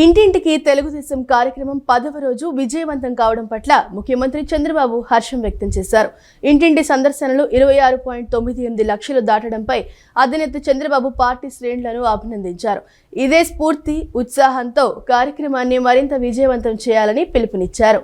ఇంటింటికి తెలుగుదేశం కార్యక్రమం 10వ రోజు విజయవంతం కావడం పట్ల ముఖ్యమంత్రి చంద్రబాబు హర్షం వ్యక్తం చేశారు. ఇంటింటి సందర్శనలు 26.98 లక్షలు దాటడంపై అధినేత చంద్రబాబు పార్టీ శ్రేణులను అభినందించారు. ఇదే స్ఫూర్తి, ఉత్సాహంతో కార్యక్రమాన్ని మరింత విజయవంతం చేయాలని పిలుపునిచ్చారు.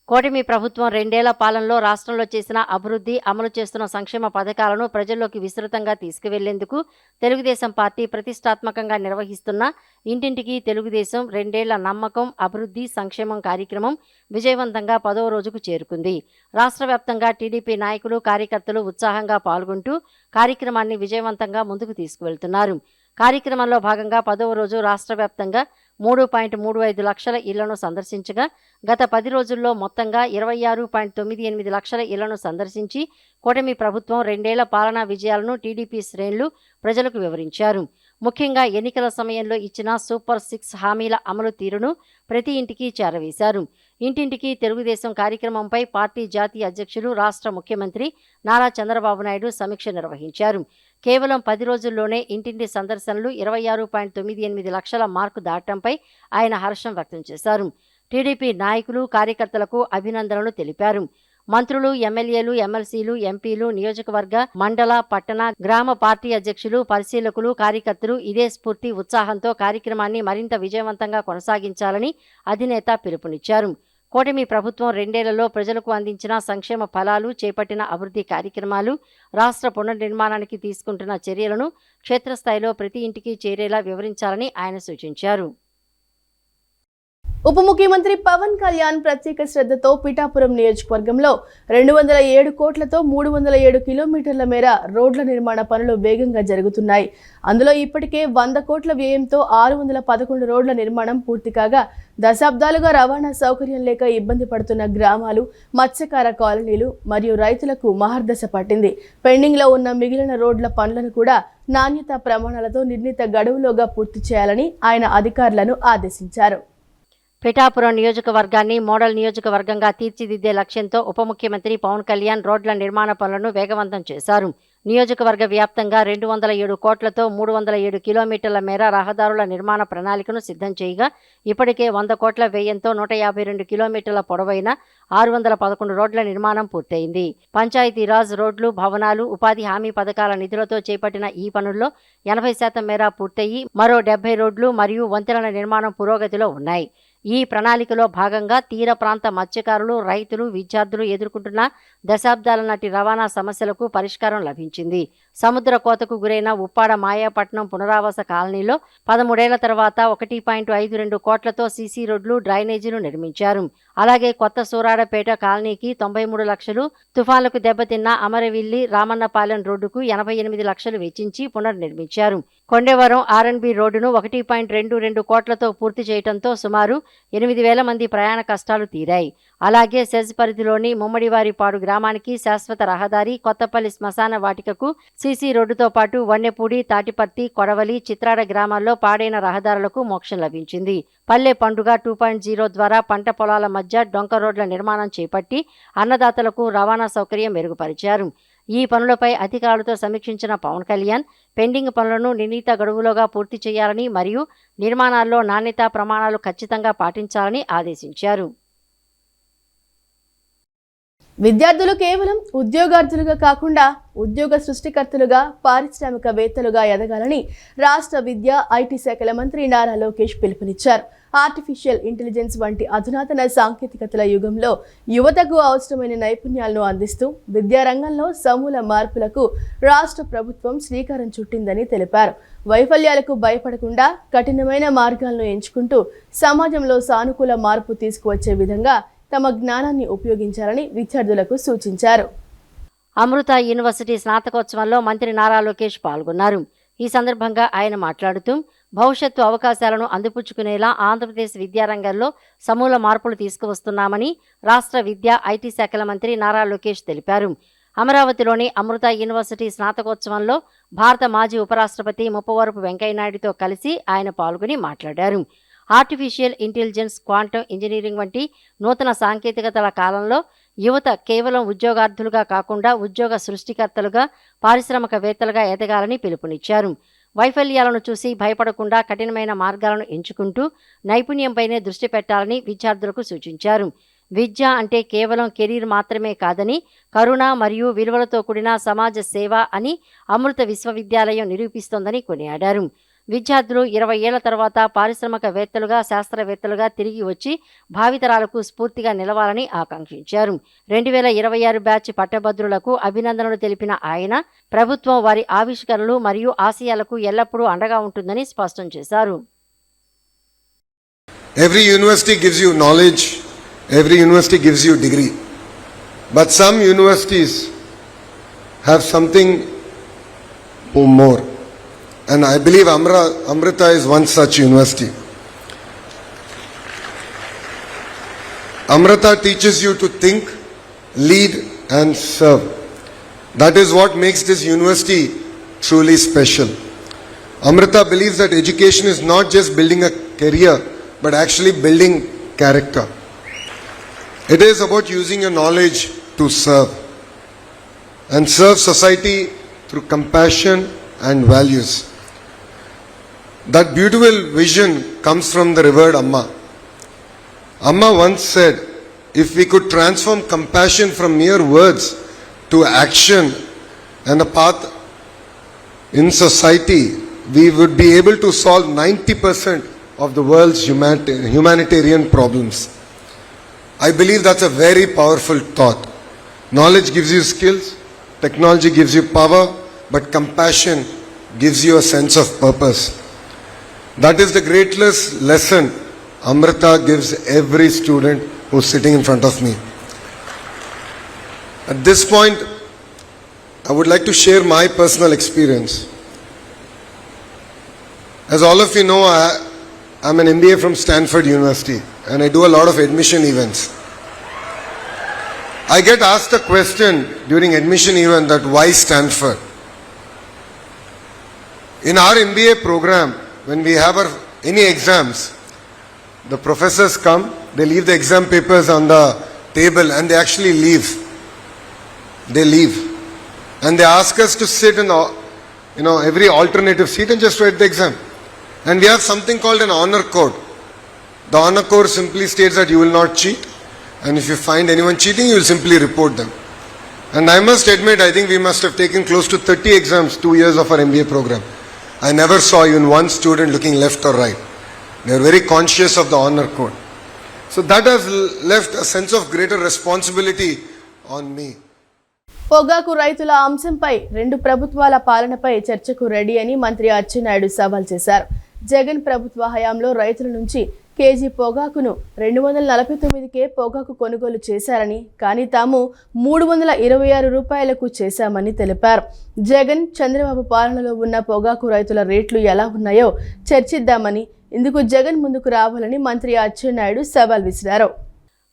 కూటమి ప్రభుత్వం 2 ఏళ్ల పాలనలో రాష్ట్రంలో చేసిన అభివృద్ధి, అమలు చేస్తున్న సంక్షేమ పథకాలను ప్రజల్లోకి విస్తృతంగా తీసుకువెళ్లేందుకు తెలుగుదేశం పార్టీ ప్రతిష్టాత్మకంగా నిర్వహిస్తున్న ఇంటింటికి తెలుగుదేశం 2 ఏళ్ల నమ్మకం, అభివృద్ధి, సంక్షేమం కార్యక్రమం విజయవంతంగా 10వ రోజుకు చేరుకుంది. రాష్ట్ర వ్యాప్తంగా టీడీపీ నాయకులు, కార్యకర్తలు ఉత్సాహంగా పాల్గొంటూ కార్యక్రమాన్ని విజయవంతంగా ముందుకు తీసుకువెళ్తున్నారు. కార్యక్రమంలో భాగంగా 10వ రోజు రాష్ట్ర వ్యాప్తంగా 3.35 లక్షల ఇళ్లను సందర్శించగా, గత 10 రోజుల్లో మొత్తంగా 26.98 లక్షల ఇళ్లను సందర్శించి కూటమి ప్రభుత్వం 2 ఏళ్ల పాలనా విజయాలను టీడీపీ శ్రేణులు ప్రజలకు వివరించారు. ముఖ్యంగా ఎన్నికల సమయంలో ఇచ్చిన సూపర్ 6 హామీల అమలు తీరును ప్రతి ఇంటికి చేరవేశారు. ఇంటింటికి తెలుగుదేశం కార్యక్రమంపై పార్టీ జాతీయ అధ్యక్షులు, రాష్ట్ర ముఖ్యమంత్రి నారా చంద్రబాబు నాయుడు సమీక్ష నిర్వహించారు. కేవలం 10 రోజుల్లోనే ఇంటింటి సందర్శనలు 26.98 లక్షల మార్కు దాటంపై ఆయన హర్షం వ్యక్తం చేశారు. టీడీపీ నాయకులు, కార్యకర్తలకు అభినందనలు తెలిపారు. మంత్రులు, ఎమ్మెల్యేలు, ఎమ్మెల్సీలు, ఎంపీలు, నియోజకవర్గ, మండల, పట్టణ, గ్రామ పార్టీ అధ్యక్షులు, పరిశీలకులు, కార్యకర్తలు ఇదే స్ఫూర్తి, ఉత్సాహంతో కార్యక్రమాన్ని మరింత విజయవంతంగా కొనసాగించాలని అధినేత పిలుపునిచ్చారు. కూటమి ప్రభుత్వం 2 ఏళ్లలో ప్రజలకు అందించిన సంక్షేమ ఫలాలు, చేపట్టిన అభివృద్ధి కార్యక్రమాలు, రాష్ట్ర పునర్నిర్మాణానికి తీసుకుంటున్న చర్యలను క్షేత్రస్థాయిలో ప్రతి ఇంటికి చేరేలా వివరించాలని ఆయన సూచించారు. ఉప ముఖ్యమంత్రి పవన్ కళ్యాణ్ ప్రత్యేక శ్రద్ధతో పిఠాపురం నియోజకవర్గంలో 207 కోట్లతో 307 కిలోమీటర్ల మేర రోడ్ల నిర్మాణ పనులు వేగంగా జరుగుతున్నాయి. అందులో ఇప్పటికే 100 కోట్ల వ్యయంతో 611 రోడ్ల నిర్మాణం పూర్తి కాగా, దశాబ్దాలుగా రవాణా సౌకర్యం లేక ఇబ్బంది పడుతున్న గ్రామాలు, మత్స్యకార కాలనీలు మరియు రైతులకు మహర్దశ పట్టింది. పెండింగ్లో ఉన్న మిగిలిన రోడ్ల పనులను కూడా నాణ్యతా ప్రమాణాలతో నిర్ణీత గడువులోగా పూర్తి చేయాలని ఆయన అధికారులను ఆదేశించారు. పిఠాపురం నియోజకవర్గాన్ని మోడల్ నియోజకవర్గంగా తీర్చిదిద్దే లక్ష్యంతో ఉప ముఖ్యమంత్రి పవన్ కళ్యాణ్ రోడ్ల నిర్మాణ పనులను వేగవంతం చేశారు. నియోజకవర్గ వ్యాప్తంగా 207 కోట్లతో 307 కిలోమీటర్ల మేర రహదారుల నిర్మాణ ప్రణాళికను సిద్ధం చేయగా, ఇప్పటికే 100 కోట్ల వ్యయంతో 152 కిలోమీటర్ల పొడవైన 611 రోడ్ల నిర్మాణం పూర్తయింది. పంచాయతీరాజ్, రోడ్లు, భవనాలు, ఉపాధి హామీ పథకాల నిధులతో చేపట్టిన ఈ పనుల్లో 80% మేర పూర్తయి మరో 70 రోడ్లు మరియు వంతెనల నిర్మాణం పురోగతిలో ఉన్నాయి. ఈ ప్రణాళికలో భాగంగా తీర ప్రాంత మత్స్యకారులు, రైతులు, విద్యార్థులు ఎదుర్కొంటున్న దశాబ్దాల నాటి రవాణా సమస్యలకు పరిష్కారం లభించింది. సముద్ర కోతకు గురైన ఉప్పాడ మాయాపట్నం పునరావాస కాలనీలో 13 ఏళ్ల తర్వాత 1.52 కోట్లతో సీసీ రోడ్లు, డ్రైనేజీలు నిర్మించారు. అలాగే కొత్త సూరాడపేట కాలనీకి 93 లక్షలు, తుఫాన్లకు దెబ్బతిన్న అమరవిల్లి, రామన్నపాలెం రోడ్డుకు 88 లక్షలు వెచ్చించి పునర్నిర్మించారు. కొండేవరం ఆర్ఎన్బి రోడ్డును 1.22 కోట్లతో పూర్తి చేయడంతో సుమారు 8,000 మంది ప్రయాణ కష్టాలు తీరాయి. అలాగే సెజ్ పరిధిలోని ముమ్మడివారిపాడు గ్రామానికి శాశ్వత రహదారి, కొత్తపల్లి శ్మశాన వాటికకు సీసీ రోడ్డుతో పాటు వన్నెపూడి, తాటిపర్తి, కొడవలి, చిత్రాడ గ్రామాల్లో పాడైన రహదారులకు మోక్షం లభించింది. పల్లె పండుగ 2.0 ద్వారా పంట పొలాల మధ్య డొంక రోడ్ల నిర్మాణం చేపట్టి అన్నదాతలకు రవాణా సౌకర్యం మెరుగుపరిచారు. ఈ పనులపై అధికారులతో సమీక్షించిన పవన్ కళ్యాణ్ పెండింగ్ పనులను నిర్ణీత గడువులోగా పూర్తి చేయాలని మరియు నిర్మాణాల్లో నాణ్యతా ప్రమాణాలు ఖచ్చితంగా పాటించాలని ఆదేశించారు. విద్యార్థులు కేవలం ఉద్యోగార్థులుగా కాకుండా ఉద్యోగ సృష్టికర్తలుగా, పారిశ్రామికవేత్తలుగా ఎదగాలని రాష్ట్ర విద్యా, ఐటీ శాఖల మంత్రి నారా లోకేష్ పిలుపునిచ్చారు. ఆర్టిఫిషియల్ ఇంటెలిజెన్స్ వంటి అధునాతన సాంకేతికతల యుగంలో యువతకు అవసరమైన నైపుణ్యాలను అందిస్తూ విద్యారంగంలో సమూల మార్పులకు రాష్ట్ర ప్రభుత్వం శ్రీకారం చుట్టిందని తెలిపారు. వైఫల్యాలకు భయపడకుండా కఠినమైన మార్గాలను ఎంచుకుంటూ సమాజంలో సానుకూల మార్పు తీసుకువచ్చే విధంగా తమ జ్ఞానాన్ని ఉపయోగించాలని విద్యార్థులకు సూచించారు. అమృత యూనివర్సిటీ స్నాతకోత్సవంలో మంత్రి నారా లోకేష్ పాల్గొన్నారు. ఈ సందర్భంగా ఆయన మాట్లాడుతూ భవిష్యత్తు అవకాశాలను అందిపుచ్చుకునేలా ఆంధ్రప్రదేశ్ విద్యారంగంలో సమూల మార్పులు తీసుకువస్తున్నామని రాష్ట్ర విద్యా, ఐటీ శాఖల మంత్రి నారా లోకేష్ తెలిపారు. అమరావతిలోని అమృత యూనివర్సిటీ స్నాతకోత్సవంలో భారత మాజీ ఉపరాష్ట్రపతి ముప్పవరపు వెంకయ్యనాయుడుతో కలిసి ఆయన పాల్గొని మాట్లాడారు. ఆర్టిఫిషియల్ ఇంటెలిజెన్స్, క్వాంటమ్ ఇంజనీరింగ్ వంటి నూతన సాంకేతికతల కాలంలో యువత కేవలం ఉద్యోగార్థులుగా కాకుండా ఉద్యోగ సృష్టికర్తలుగా, పారిశ్రామికవేత్తలుగా ఎదగాలని పిలుపునిచ్చారు. వైఫల్యాలను చూసి భయపడకుండా కఠినమైన మార్గాలను ఎంచుకుంటూ నైపుణ్యంపైనే దృష్టి పెట్టాలని విద్యార్థులకు సూచించారు. విద్య అంటే కేవలం కెరీర్ మాత్రమే కాదని, కరుణ మరియు విలువలతో కూడిన సమాజ సేవ అని అమృత విశ్వవిద్యాలయం నిరూపిస్తోందని కొనియాడారు. విద్యార్థులు 20 ఏళ్ల తర్వాత పారిశ్రామికవేత్తలుగా, శాస్త్రవేత్తలుగా తిరిగి వచ్చి భావితరాలకు స్ఫూర్తిగా నిలవాలని ఆకాంక్షించారు. 2026 బ్యాచ్ పట్టభద్రులకు అభినందనలు తెలిపిన ఆయన, ప్రభుత్వం వారి ఆవిష్కరణలు మరియు ఆశయాలకు ఎల్లప్పుడూ అండగా ఉంటుందని స్పష్టం చేశారు. Every university gives you knowledge, every university gives you degree. But some universities have something more. And I believe Amrita is one such university. Amrita teaches you to think, lead and serve. That is what makes this university truly special. Amrita believes that education is not just building a career, but actually building character. It is about using your knowledge to serve and serve society through compassion and values. That beautiful vision comes from the revered Amma. Amma once said, if we could transform compassion from mere words to action and a path in society, we would be able to solve 90% of the world's humanitarian problems. I believe that's a very powerful thought. Knowledge gives you skills, technology gives you power, but compassion gives you a sense of purpose. That is the greatest lesson Amrita gives every student who's sitting in front of me. At this point, I would like to share my personal experience. As all of you know, I'm an MBA from Stanford University and I do a lot of admission events. I get asked a question during admission event that why Stanford? In our MBA program, when we have any exams, the professors come, they leave the exam papers on the table and they actually leave. They leave. And they ask us to sit in every alternative seat and just write the exam. And we have something called an honor code. The honor code simply states that you will not cheat. And if you find anyone cheating, you will simply report them. And I must admit, I think we must have taken close to 30 exams, 2 years of our MBA program. I never saw even one student looking left or right. They are very conscious of the honor code. So that has left a sense of greater responsibility on me. పొగాకు రైతుల అంశంపై 2 ప్రభుత్వాల పాలనపై చర్చకు ready అని మంత్రి అచ్చెన్నాయుడు సవాల్ చేశారు. జగన్ ప్రభుత్వ హయాంలో రైతుల నుంచి కేజీ పొగాకును 249కే పొగాకు కొనుగోలు చేశారని, కానీ తాము 326 రూపాయలకు చేశామని తెలిపారు. జగన్ చంద్రబాబు పాలనలో ఉన్న పొగాకు రైతుల రేట్లు ఎలా ఉన్నాయో చర్చిద్దామని, ఇందుకు జగన్ ముందుకు రావాలని మంత్రి అచ్చెన్నాయుడు సవాల్ విసిరారు.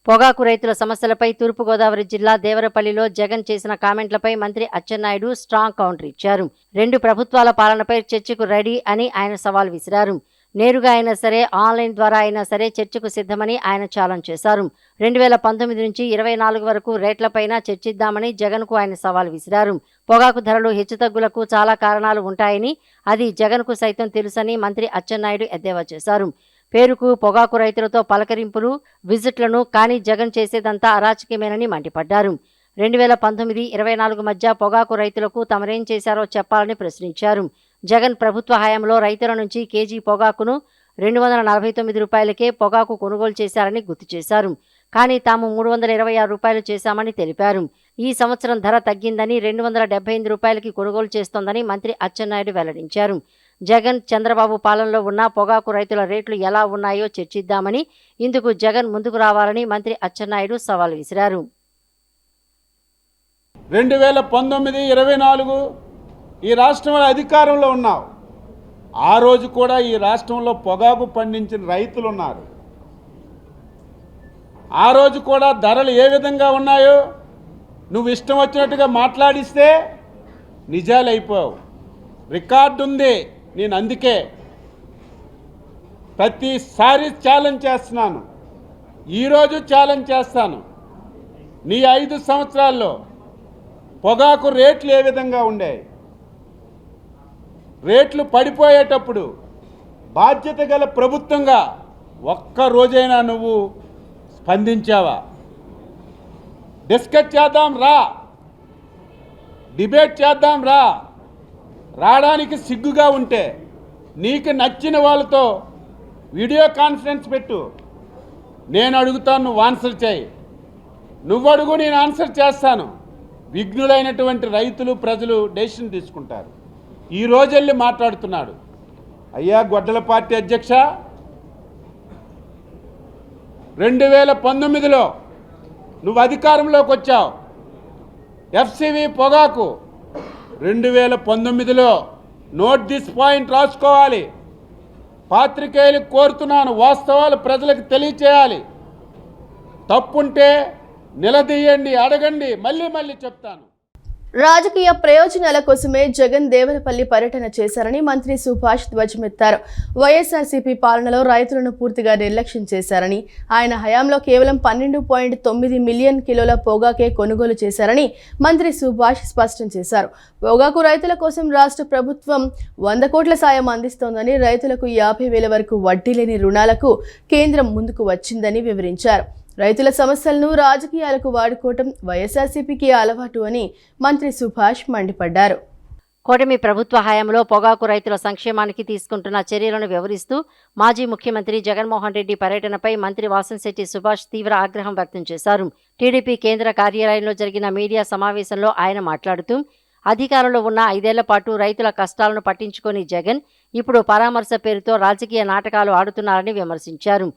పొగాకు రైతుల సమస్యలపై తూర్పుగోదావరి జిల్లా దేవరపల్లిలో జగన్ చేసిన కామెంట్లపై మంత్రి అచ్చెన్నాయుడు స్ట్రాంగ్ కౌంటర్ ఇచ్చారు. 2 ప్రభుత్వాల పాలనపై చర్చకు రెడీ అని ఆయన సవాల్ విసిరారు. నేరుగా అయినా సరే, ఆన్లైన్ ద్వారా అయినా సరే చర్చకు సిద్ధమని ఆయన ఛాలెంజ్ చేశారు. 2019 నుంచి 24 వరకు రేట్లపైన చర్చిద్దామని జగన్కు ఆయన సవాల్ విసిరారు. పొగాకు ధరలు హెచ్చుతగ్గులకు చాలా కారణాలు ఉంటాయని, అది జగన్కు సైతం తెలుసని మంత్రి అచ్చెన్నాయుడు ఎద్దేవా చేశారు. పేరుకు పొగాకు రైతులతో పలకరింపులు, విజిట్లను, కానీ జగన్ చేసేదంతా అరాచకమేనని మండిపడ్డారు. 2019-24 మధ్య పొగాకు రైతులకు తమరేం చేశారో చెప్పాలని ప్రశ్నించారు. జగన్ ప్రభుత్వ హయాంలో రైతుల నుంచి కేజీ పొగాకును 249 రూపాయలకే పొగాకు కొనుగోలు చేశారని గుర్తు చేశారు. కానీ తాము 326 రూపాయలు చేశామని తెలిపారు. ఈ సంవత్సరం ధర తగ్గిందని 275 రూపాయలకి కొనుగోలు చేస్తోందని మంత్రి అచ్చెన్నాయుడు వెల్లడించారు. జగన్ చంద్రబాబు పాలనలో ఉన్న పొగాకు రైతుల రేట్లు ఎలా ఉన్నాయో చర్చిద్దామని, ఇందుకు జగన్ ముందుకు రావాలని మంత్రి అచ్చెన్నాయుడు సవాల్ విసిరారు. 2019-24 ఈ రాష్ట్రంలో అధికారంలో ఉన్నావు. ఆ రోజు కూడా ఈ రాష్ట్రంలో పొగాకు పండించిన రైతులు ఉన్నారు. ఆ రోజు కూడా ధరలు ఏ విధంగా ఉన్నాయో నువ్వు ఇష్టం వచ్చినట్టుగా మాట్లాడిస్తే నిజాలు అయిపోవు. రికార్డు ఉంది. నేను అందుకే ప్రతిసారి ఛాలెంజ్ చేస్తున్నాను. ఈరోజు ఛాలెంజ్ చేస్తాను. నీ 5 సంవత్సరాల్లో పొగాకు రేట్లు ఏ విధంగా ఉండే, రేట్లు పడిపోయేటప్పుడు బాధ్యత గల ప్రభుత్వంగా ఒక్క రోజైనా నువ్వు స్పందించావా? డిస్కస్ చేద్దాం రా, డిబేట్ చేద్దాం రా. రావడానికి సిగ్గుగా ఉంటే నీకు నచ్చిన వాళ్ళతో వీడియో కాన్ఫరెన్స్ పెట్టు. నేను అడుగుతాను, నువ్వు ఆన్సర్ చేయి. నువ్వు అడుగు, నేను ఆన్సర్ చేస్తాను. విఘ్నులైనటువంటి రైతులు ప్రజలు డెసిషన్ తీసుకుంటారు. ఈ రోజు వెళ్ళి మాట్లాడుతున్నాడు. అయ్యా గొడ్డల పార్టీ అధ్యక్ష, 2019లో నువ్వు అధికారంలోకి వచ్చావు. ఎఫ్సివి పొగాకు 2019లో నోట్ దిస్ పాయింట్ రాసుకోవాలి. పాత్రికేయులకు కోరుతున్నాను, వాస్తవాలు ప్రజలకు తెలియచేయాలి. తప్పుంటే నిలదీయండి, అడగండి, మళ్ళీ చెప్తాను. రాజకీయ ప్రయోజనాల కోసమే జగన్ దేవరపల్లి పర్యటన చేశారని మంత్రి సుభాష్ ధ్వజమెత్తారు. వైఎస్ఆర్సీపీ పాలనలో రైతులను పూర్తిగా నిర్లక్ష్యం చేశారని, ఆయన హయాంలో కేవలం 12.9 మిలియన్ కిలోల పొగాకే కొనుగోలు చేశారని మంత్రి సుభాష్ స్పష్టం చేశారు. పొగాకు రైతుల కోసం రాష్ట్ర ప్రభుత్వం 100 కోట్ల సాయం అందిస్తోందని, రైతులకు 50,000 వరకు వడ్డీ లేని రుణాలకు కేంద్రం ముందుకు వచ్చిందని వివరించారు. రైతుల సమస్యలను రాజకీయాలకు వాడుకోవటం వైఎస్ఆర్సీపీకి అలవాటు అని మంత్రి సుభాష్ మండిపడ్డారు. కూటమి ప్రభుత్వ హయాంలో పొగాకు రైతుల సంక్షేమానికి తీసుకుంటున్న చర్యలను వివరిస్తూ మాజీ ముఖ్యమంత్రి జగన్మోహన్ రెడ్డి పర్యటనపై మంత్రి వాసంశెట్టి సుభాష్ తీవ్ర ఆగ్రహం వ్యక్తం చేశారు. టీడీపీ కేంద్ర కార్యాలయంలో జరిగిన మీడియా సమావేశంలో ఆయన మాట్లాడుతూ, అధికారంలో ఉన్న 5 ఏళ్ల పాటు రైతుల కష్టాలను పట్టించుకొని జగన్ ఇప్పుడు పరామర్శ పేరుతో రాజకీయ నాటకాలు ఆడుతున్నారని విమర్శించారు.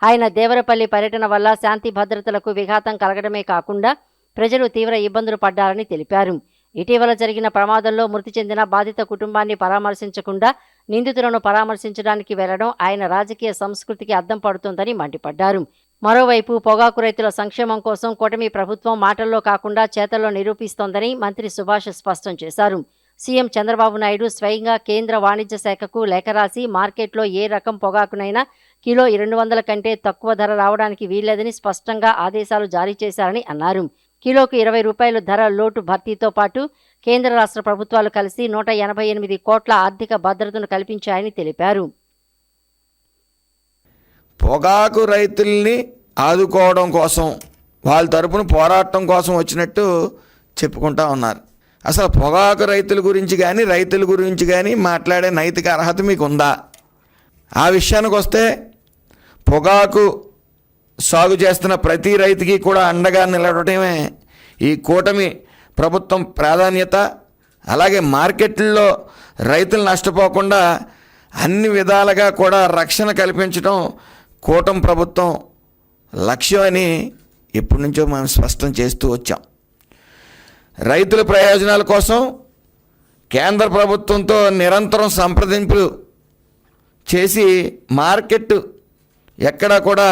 ఆయన దేవరపల్లి పర్యటన వల్ల శాంతి భద్రతలకు విఘాతం కలగడమే కాకుండా ప్రజలు తీవ్ర ఇబ్బందులు పడ్డారని తెలిపారు. ఇటీవల జరిగిన ప్రమాదంలో మృతి చెందిన బాధిత కుటుంబాన్ని పరామర్శించకుండా నిందితులను పరామర్శించడానికి వెళ్లడం ఆయన రాజకీయ సంస్కృతికి అద్దం పడుతోందని మండిపడ్డారు. మరోవైపు పొగాకు రైతుల సంక్షేమం కోసం కూటమి ప్రభుత్వం మాటల్లో కాకుండా చేతల్లో నిరూపిస్తోందని మంత్రి సుభాష్ స్పష్టం చేశారు. సీఎం చంద్రబాబు నాయుడు స్వయంగా కేంద్ర వాణిజ్య శాఖకు లేఖ రాసి మార్కెట్లో ఏ రకం పొగాకునైనా కిలో 200 కంటే తక్కువ ధర రావడానికి వీల్లేదని స్పష్టంగా ఆదేశాలు జారీ చేశారని అన్నారు. కిలోకు 20 రూపాయలు ధర లోటు భర్తీతో పాటు కేంద్ర రాష్ట్ర ప్రభుత్వాలు కలిసి 188 కోట్ల ఆర్థిక భద్రతను కల్పించాయని తెలిపారు. పొగాకు రైతుల్ని ఆదుకోవడం కోసం, వాళ్ళ తరపున పోరాటం కోసం వచ్చినట్టు చెప్పుకుంటా ఉన్నారు. అసలు పొగాకు రైతుల గురించి కానీ మాట్లాడే నైతిక అర్హత మీకు ఉందా? ఆ విషయానికి వస్తే పొగాకు సాగు చేస్తున్న ప్రతి రైతుకి కూడా అండగా నిలబడటమే ఈ కూటమి ప్రభుత్వం ప్రాధాన్యత. అలాగే మార్కెట్లో రైతులు నష్టపోకుండా అన్ని విధాలుగా కూడా రక్షణ కల్పించడం కూటమి ప్రభుత్వం లక్ష్యం అని ఎప్పటి నుంచో మనం స్పష్టం చేస్తూ వచ్చాం. రైతుల ప్రయోజనాల కోసం కేంద్ర ప్రభుత్వంతో నిరంతరం సంప్రదింపులు చేసి మార్కెట్ ఎక్కడా కూడా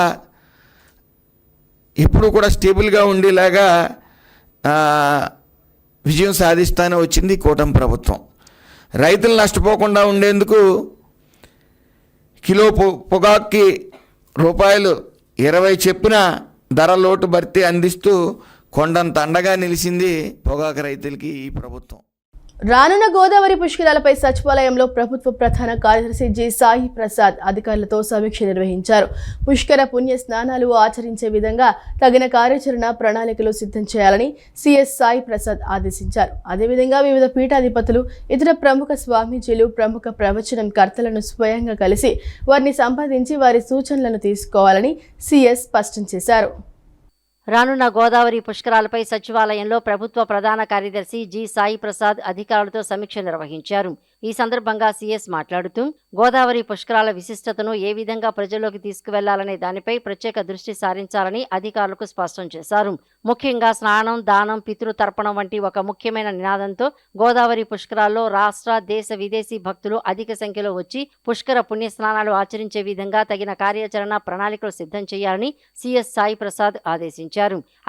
ఎప్పుడు కూడా స్టేబుల్గా ఉండేలాగా విజయం సాధిస్తానే వచ్చింది కూటమి ప్రభుత్వం. రైతులు నష్టపోకుండా ఉండేందుకు కిలో పొగాక్కి ₹20 చొప్పున ధర లోటు భర్తీ అందిస్తూ కొండంత అండగా నిలిచింది పొగాకు రైతులకి ఈ ప్రభుత్వం. రానున్న గోదావరి పుష్కరాలపై సచివాలయంలో ప్రభుత్వ ప్రధాన కార్యదర్శి జి సాయి ప్రసాద్ అధికారులతో సమీక్ష నిర్వహించారు. పుష్కర పుణ్య స్నానాలు ఆచరించే విధంగా తగిన కార్యాచరణ ప్రణాళికలు సిద్ధం చేయాలని సిఎస్ సాయి ప్రసాద్ ఆదేశించారు. అదేవిధంగా వివిధ పీఠాధిపతులు, ఇతర ప్రముఖ స్వామీజీలు, ప్రముఖ ప్రవచనం కర్తలను స్వయంగా కలిసి వారిని సంప్రదించి వారి సూచనలను తీసుకోవాలని సిఎస్ స్పష్టం చేశారు. రానున్న గోదావరి పుష్కరాలపై సచివాలయంలో ప్రభుత్వ ప్రధాన కార్యదర్శి జి సాయి ప్రసాద్ అధికారులతో సమీక్ష నిర్వహించారు. ఈ సందర్భంగా సీఎస్ మాట్లాడుతూ గోదావరి పుష్కరాల విశిష్టతను ఏ విధంగా ప్రజల్లోకి తీసుకువెళ్లాలనే దానిపై ప్రత్యేక దృష్టి సారించాలని అధికారులకు స్పష్టం చేశారు. ముఖ్యంగా స్నానం, దానం, పితృతర్పణం వంటి ఒక ముఖ్యమైన నినాదంతో గోదావరి పుష్కరాల్లో రాష్ట్ర, దేశ, విదేశీ భక్తులు అధిక సంఖ్యలో వచ్చి పుష్కర పుణ్యస్నానాలు ఆచరించే విధంగా తగిన కార్యాచరణ ప్రణాళికలు సిద్ధం చేయాలని సీఎస్ సాయి ప్రసాద్ ఆదేశించారు.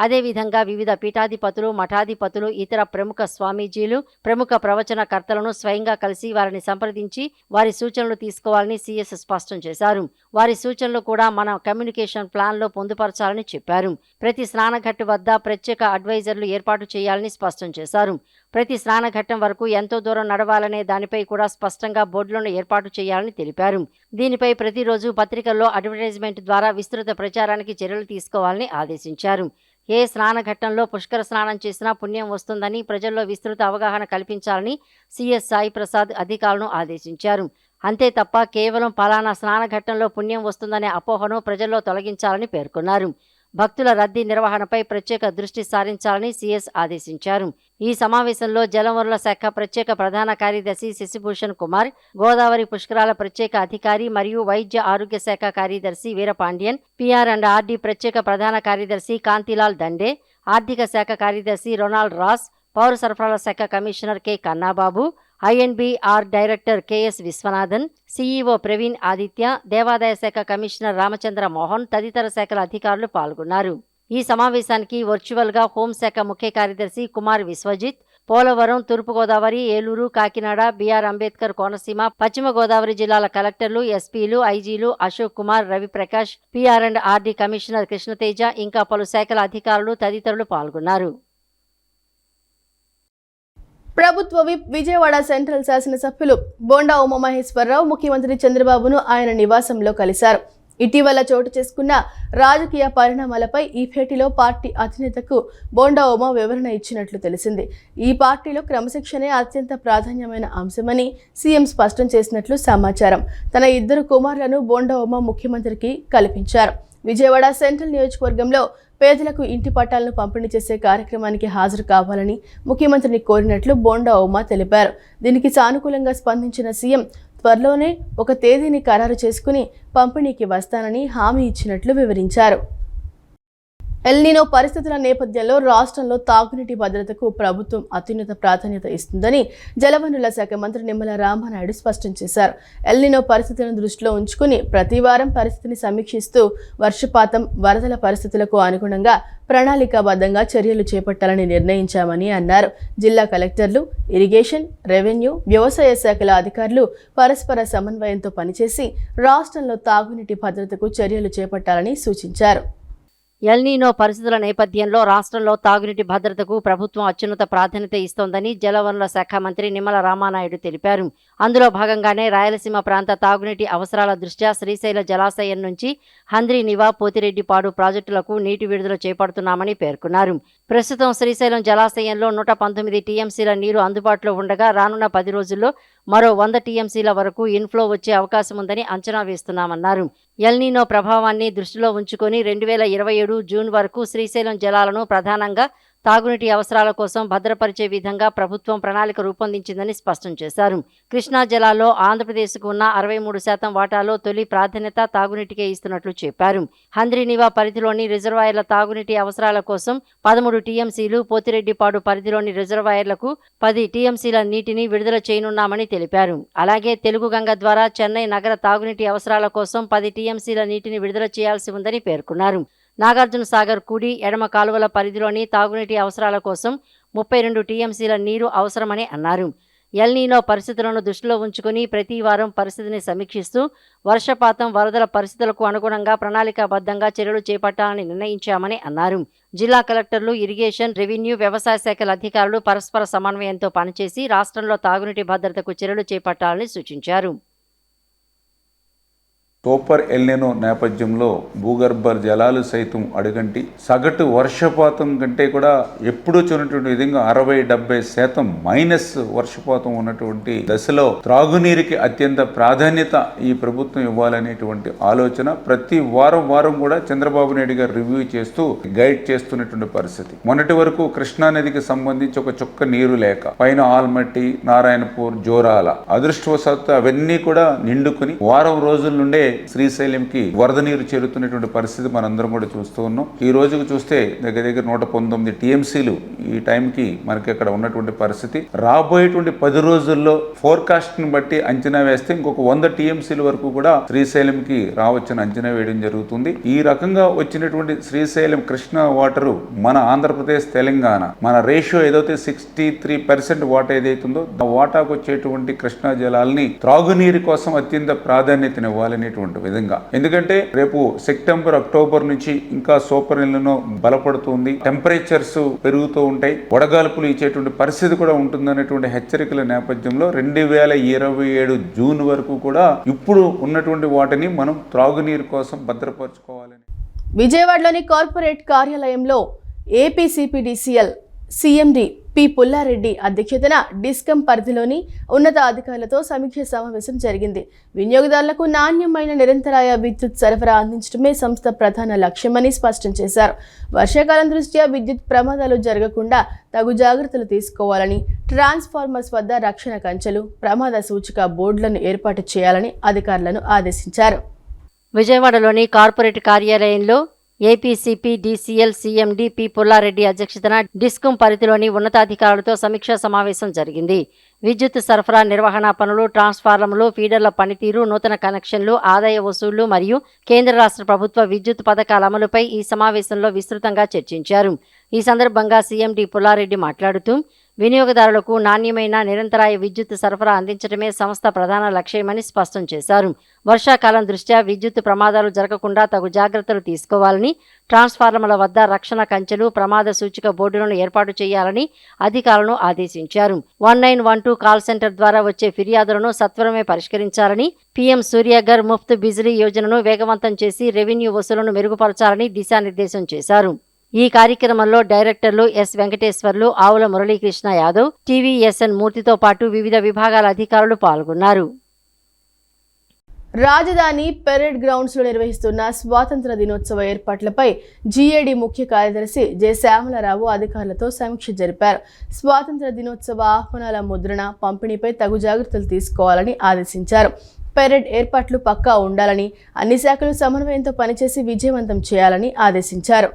అదేవిధంగా వివిధ పీఠాధిపతులు, మఠాధిపతులు, ఇతర ప్రముఖ స్వామీజీలు, ప్రముఖ ప్రవచన కర్తలను స్వయంగా కలిసి కలిసి వారిని సంప్రదించి వారి సూచనలు తీసుకోవాలని సీఎస్ స్పష్టం చేశారు. వారి సూచనలు కూడా మన కమ్యూనికేషన్ ప్లాన్లో పొందుపరచాలని చెప్పారు. ప్రతి స్నానఘట్టు వద్ద ప్రత్యేక అడ్వైజర్లు ఏర్పాటు చేయాలని స్పష్టం చేశారు. ప్రతి స్నానఘట్టం వరకు ఎంతో దూరం నడవాలనే దానిపై కూడా స్పష్టంగా బోర్డులను ఏర్పాటు చేయాలని తెలిపారు. దీనిపై ప్రతిరోజు పత్రికల్లో అడ్వర్టైజ్మెంట్ ద్వారా విస్తృత ప్రచారానికి చర్యలు తీసుకోవాలని ఆదేశించారు. ఏ స్నానఘట్టంలో పుష్కర స్నానం చేసినా పుణ్యం వస్తుందని ప్రజల్లో విస్తృత అవగాహన కల్పించాలని సీఎస్ సాయి ప్రసాద్ అధికారులను ఆదేశించారు. అంతే తప్ప కేవలం పలానా స్నానఘట్టంలో పుణ్యం వస్తుందనే అపోహను ప్రజల్లో తొలగించాలని పేర్కొన్నారు. భక్తుల రద్దీ నిర్వహణపై ప్రత్యేక దృష్టి సారించాలని సీఎస్ ఆదేశించారు. ఈ సమావేశంలో జలవనరుల శాఖ ప్రత్యేక ప్రధాన కార్యదర్శి శశిభూషణ్ కుమార్, గోదావరి పుష్కరాల ప్రత్యేక అధికారి మరియు వైద్య ఆరోగ్య శాఖ కార్యదర్శి వీరపాండ్యన్, PR&RD ప్రత్యేక ప్రధాన కార్యదర్శి కాంతిలాల్ దండే, ఆర్థిక శాఖ కార్యదర్శి రొనాల్డ్ రాస్, పౌర సరఫరాల శాఖ commissioner K Kannababu, INBR director KS Viswanathan, CEO Praveen Aditya, దేవాదాయ శాఖ కమిషనర్ రామచంద్ర మోహన్ తదితర శాఖల అధికారులు పాల్గొన్నారు. ఈ సమావేశానికి వర్చువల్గా హోంశాఖ ముఖ్య కార్యదర్శి కుమార్ విశ్వజిత్, పోలవరం, తూర్పుగోదావరి, ఏలూరు, కాకినాడ, BR అంబేద్కర్ కోనసీమ, పశ్చిమ గోదావరి జిల్లాల కలెక్టర్లు, SPలు, IGలు అశోక్ కుమార్, రవిప్రకాష్, PR&RD కమిషనర్ కృష్ణతేజ ఇంకా పలు శాఖల అధికారులు తదితరులు పాల్గొన్నారు. ప్రభుత్వ విప్ విజయవాడ సెంట్రల్ శాసనసభ్యులు బోండా ఉమామహేశ్వరరావు ముఖ్యమంత్రి చంద్రబాబును ఆయన నివాసంలో కలిశారు. ఇటీవల చోటు చేసుకున్న రాజకీయ పరిణామాలపై ఈ భేటీలో పార్టీ అధినేతకు బోండా ఉమా వివరణ ఇచ్చినట్లు తెలిసింది. ఈ పార్టీలో క్రమశిక్షణే అత్యంత ప్రాధాన్యమైన అంశమని సీఎం స్పష్టం చేసినట్లు సమాచారం. తన 2 కుమారులను బోండా ఉమా ముఖ్యమంత్రికి కల్పించారు. విజయవాడ సెంట్రల్ నియోజకవర్గంలో పేదలకు ఇంటి పట్టాలను పంపిణీ చేసే కార్యక్రమానికి హాజరు కావాలని ముఖ్యమంత్రిని కోరినట్లు బోండా ఉమా తెలిపారు. దీనికి సానుకూలంగా స్పందించిన సీఎం త్వరలోనే ఒక తేదీని ఖరారు చేసుకుని పంపిణీకి వస్తానని హామీ ఇచ్చినట్లు వివరించారు. ఎల్నినో పరిస్థితుల నేపథ్యంలో రాష్ట్రంలో తాగునీటి భద్రతకు ప్రభుత్వం అత్యున్నత ప్రాధాన్యత ఇస్తుందని జలవనరుల శాఖ మంత్రి నిమ్మల రామానాయుడు స్పష్టం చేశారు. ఎల్నినో పరిస్థితులను దృష్టిలో ఉంచుకుని ప్రతి వారం పరిస్థితిని సమీక్షిస్తూ వర్షపాతం, వరదల పరిస్థితులకు అనుగుణంగా ప్రణాళికాబద్ధంగా చర్యలు చేపట్టాలని నిర్ణయించామని అన్నారు. జిల్లా కలెక్టర్లు, ఇరిగేషన్, రెవెన్యూ, వ్యవసాయ శాఖల అధికారులు పరస్పర సమన్వయంతో పనిచేసి రాష్ట్రంలో తాగునీటి భద్రతకు చర్యలు చేపట్టాలని సూచించారు. ఎల్నీనో పరిస్థితుల నేపథ్యంలో రాష్ట్రంలో తాగునీటి భద్రతకు ప్రభుత్వం అత్యున్నత ప్రాధాన్యత ఇస్తోందని జలవనరుల శాఖ మంత్రి నిమ్మల రామానాయుడు తెలిపారు. అందులో భాగంగానే రాయలసీమ ప్రాంత తాగునీటి అవసరాల దృష్ట్యా శ్రీశైల జలాశయం నుంచి హంద్రీనివా, పోతిరెడ్డిపాడు ప్రాజెక్టులకు నీటి విడుదల చేపడుతున్నామని పేర్కొన్నారు. ప్రస్తుతం శ్రీశైలం జలాశయంలో 119 టీఎంసీల నీరు అందుబాటులో ఉండగా రానున్న 10 రోజుల్లో మరో 100 టీఎంసీల వరకు ఇన్ఫ్లో వచ్చే అవకాశం ఉందని అంచనా వేస్తున్నామన్నారు. ఎల్నీనో ప్రభావాన్ని దృష్టిలో ఉంచుకొని 2027 జూన్ వరకు శ్రీశైలం జలాలను ప్రధానంగా తాగునీటి అవసరాల కోసం భద్రపరిచే విధంగా ప్రభుత్వం ప్రణాళిక రూపొందించిందని స్పష్టం చేశారు. కృష్ణా జలాల్లో ఆంధ్రప్రదేశ్కు ఉన్న 63% వాటాలో తొలి ప్రాధాన్యత తాగునీటికే ఇస్తున్నట్లు చెప్పారు. హంద్రీనివా పరిధిలోని రిజర్వాయర్ల తాగునీటి అవసరాల కోసం 13 టీఎంసీలు, పోతిరెడ్డిపాడు పరిధిలోని రిజర్వాయర్లకు 10 టీఎంసీల నీటిని విడుదల చేయనున్నామని తెలిపారు. అలాగే తెలుగు గంగ ద్వారా చెన్నై నగర తాగునీటి అవసరాల కోసం 10 టీఎంసీల నీటిని విడుదల చేయాల్సి ఉందని పేర్కొన్నారు. నాగార్జున సాగర్ కుడి, ఎడమ కాలువల పరిధిలోని తాగునీటి అవసరాల కోసం 32 టీఎంసీల నీరు అవసరమని అన్నారు. ఎల్నీనో పరిస్థితులను దృష్టిలో ఉంచుకుని ప్రతి వారం పరిస్థితిని సమీక్షిస్తూ వర్షపాతం, వరదల పరిస్థితులకు అనుగుణంగా ప్రణాళికాబద్ధంగా చర్యలు చేపట్టాలని నిర్ణయించామని అన్నారు. జిల్లా కలెక్టర్లు, ఇరిగేషన్, రెవెన్యూ, వ్యవసాయ శాఖల అధికారులు పరస్పర సమన్వయంతో పనిచేసి రాష్ట్రంలో తాగునీటి భద్రతకు చర్యలు చేపట్టాలని సూచించారు. సూపర్ ఎల్నినో నేపథ్యంలో భూగర్భ జలాలు సైతం అడుగంటి సగటు వర్షపాతం కంటే కూడా ఎప్పుడూ చూడనటువంటి విధంగా 60-70% మైనస్ వర్షపాతం ఉన్నటువంటి దశలో త్రాగునీరుకి అత్యంత ప్రాధాన్యత ఈ ప్రభుత్వం ఇవ్వాలనేటువంటి ఆలోచన ప్రతి వారం కూడా చంద్రబాబు నాయుడు గారు రివ్యూ చేస్తూ గైడ్ చేస్తున్నటువంటి పరిస్థితి. మొన్నటి వరకు కృష్ణా నదికి సంబంధించి ఒక చుక్క నీరు లేక పైన ఆల్మట్టి, నారాయణపూర్, జోరాల అదృష్టవశాత్తు అవన్నీ కూడా నిండుకుని వారం రోజుల నుండే శ్రీశైలంకి వరద నీరు చేరుతున్నటువంటి పరిస్థితి మనందరం కూడా చూస్తూ ఉన్నాం. ఈ రోజుకు చూస్తే దగ్గర దగ్గర 119 టీఎంసీలు ఈ టైంకి మనకి అక్కడ ఉన్నటువంటి పరిస్థితి. రాబోయేటువంటి 10 రోజుల్లో ఫోర్కాస్ట్ ని బట్టి అంచనా వేస్తే ఇంకొక 100 టీఎంసీల వరకు కూడా శ్రీశైలంకి రావచ్చని అంచనా వేయడం జరుగుతుంది. ఈ రకంగా వచ్చినటువంటి శ్రీశైలం కృష్ణా వాటరు మన ఆంధ్రప్రదేశ్ తెలంగాణ మన రేషియో ఏదైతే 63% వాటా ఏదైతుందో ఆ వాటాకు వచ్చేటువంటి కృష్ణా జలాల్ని త్రాగునీరు కోసం అత్యంత ప్రాధాన్యతనివ్వాలనేటువంటి విధంగా. ఎందుకంటే రేపు సెప్టెంబర్ అక్టోబర్ నుంచి ఇంకా సూపర్ ఎల్నినో బలపడుతుంది, టెంపరేచర్స్ పెరుగుతూ ఉంటాయి, వడగాల్పులు ఇచ్చేటువంటి పరిస్థితి కూడా ఉంటుందనేటువంటి హెచ్చరికల నేపథ్యంలో 2027 జూన్ వరకు కూడా ఇప్పుడు ఉన్నటువంటి వాటిని మనం త్రాగునీరు కోసం భద్రపరచుకోవాలని. విజయవాడలోని కార్పొరేట్ కార్యాలయంలో ఏపీసీపీడీసీఎల్ సీఎండీ పి పుల్లారెడ్డి అధ్యక్షతన డిస్కమ్ పరిధిలోని ఉన్నతాధికారులతో సమీక్ష సమావేశం జరిగింది. వినియోగదారులకు నాణ్యమైన నిరంతరాయ విద్యుత్ సరఫరా అందించడమే సంస్థ ప్రధాన లక్ష్యమని స్పష్టం చేశారు. వర్షాకాలం దృష్ట్యా విద్యుత్ ప్రమాదాలు జరగకుండా తగు జాగ్రత్తలు తీసుకోవాలని, ట్రాన్స్ఫార్మర్స్ వద్ద రక్షణ కంచెలు, ప్రమాద సూచిక బోర్డులను ఏర్పాటు చేయాలని అధికారులను ఆదేశించారు. విజయవాడలోని కార్పొరేట్ కార్యాలయంలో ఏపీసీపీడీసీఎల్ సీఎండీ పి పుల్లారెడ్డి అధ్యక్షతన డిస్కమ్ పరిధిలోని ఉన్నతాధికారులతో సమీక్షా సమావేశం జరిగింది. విద్యుత్ సరఫరా నిర్వహణ పనులు, ట్రాన్స్ఫార్మర్లు, ఫీడర్ల పనితీరు, నూతన కనెక్షన్లు, ఆదాయ వసూళ్లు మరియు కేంద్ర రాష్ట్ర ప్రభుత్వ విద్యుత్ పథకాల అమలుపై ఈ సమావేశంలో విస్తృతంగా చర్చించారు. ఈ సందర్భంగా సీఎండీ పుల్లారెడ్డి మాట్లాడుతూ వినియోగదారులకు నాణ్యమైన నిరంతరాయ విద్యుత్ సరఫరా అందించడమే సంస్థ ప్రధాన లక్ష్యమని స్పష్టం చేశారు. వర్షాకాలం దృష్ట్యా విద్యుత్ ప్రమాదాలు జరగకుండా తగు జాగ్రత్తలు తీసుకోవాలని, ట్రాన్స్ఫార్మర్ల వద్ద రక్షణ కంచెలు, ప్రమాద సూచిక బోర్డులను ఏర్పాటు చేయాలని అధికారులను ఆదేశించారు. 1912 కాల్ సెంటర్ ద్వారా వచ్చే ఫిర్యాదులను సత్వరమే పరిష్కరించాలని, పీఎం సూర్యఘర్ ముఫ్త్ బిజిలీ యోజనను వేగవంతం చేసి రెవెన్యూ వసూలను మెరుగుపరచాలని దిశానిర్దేశం చేశారు. ఈ కార్యక్రమంలో డైరెక్టర్లు ఎస్ వెంకటేశ్వర్లు, ఆవుల మురళీకృష్ణ యాదవ్, టీవీఎస్ఎన్ మూర్తితో పాటు వివిధ విభాగాల అధికారులు పాల్గొన్నారు. రాజధాని పెరేడ్ గ్రౌండ్స్ లో నిర్వహిస్తున్న స్వాతంత్ర దినోత్సవ ఏర్పాట్లపై జీఏడీ ముఖ్య కార్యదర్శి జె శ్యామలరావు అధికారులతో సమీక్ష జరిపారు. స్వాతంత్ర దినోత్సవ ఆహ్వానాల ముద్రణ, పంపిణీపై తగు జాగ్రత్తలు తీసుకోవాలని ఆదేశించారు. పెరేడ్ ఏర్పాట్లు పక్కా ఉండాలని, అన్ని శాఖలు సమన్వయంతో పనిచేసి విజయవంతం చేయాలని ఆదేశించారు.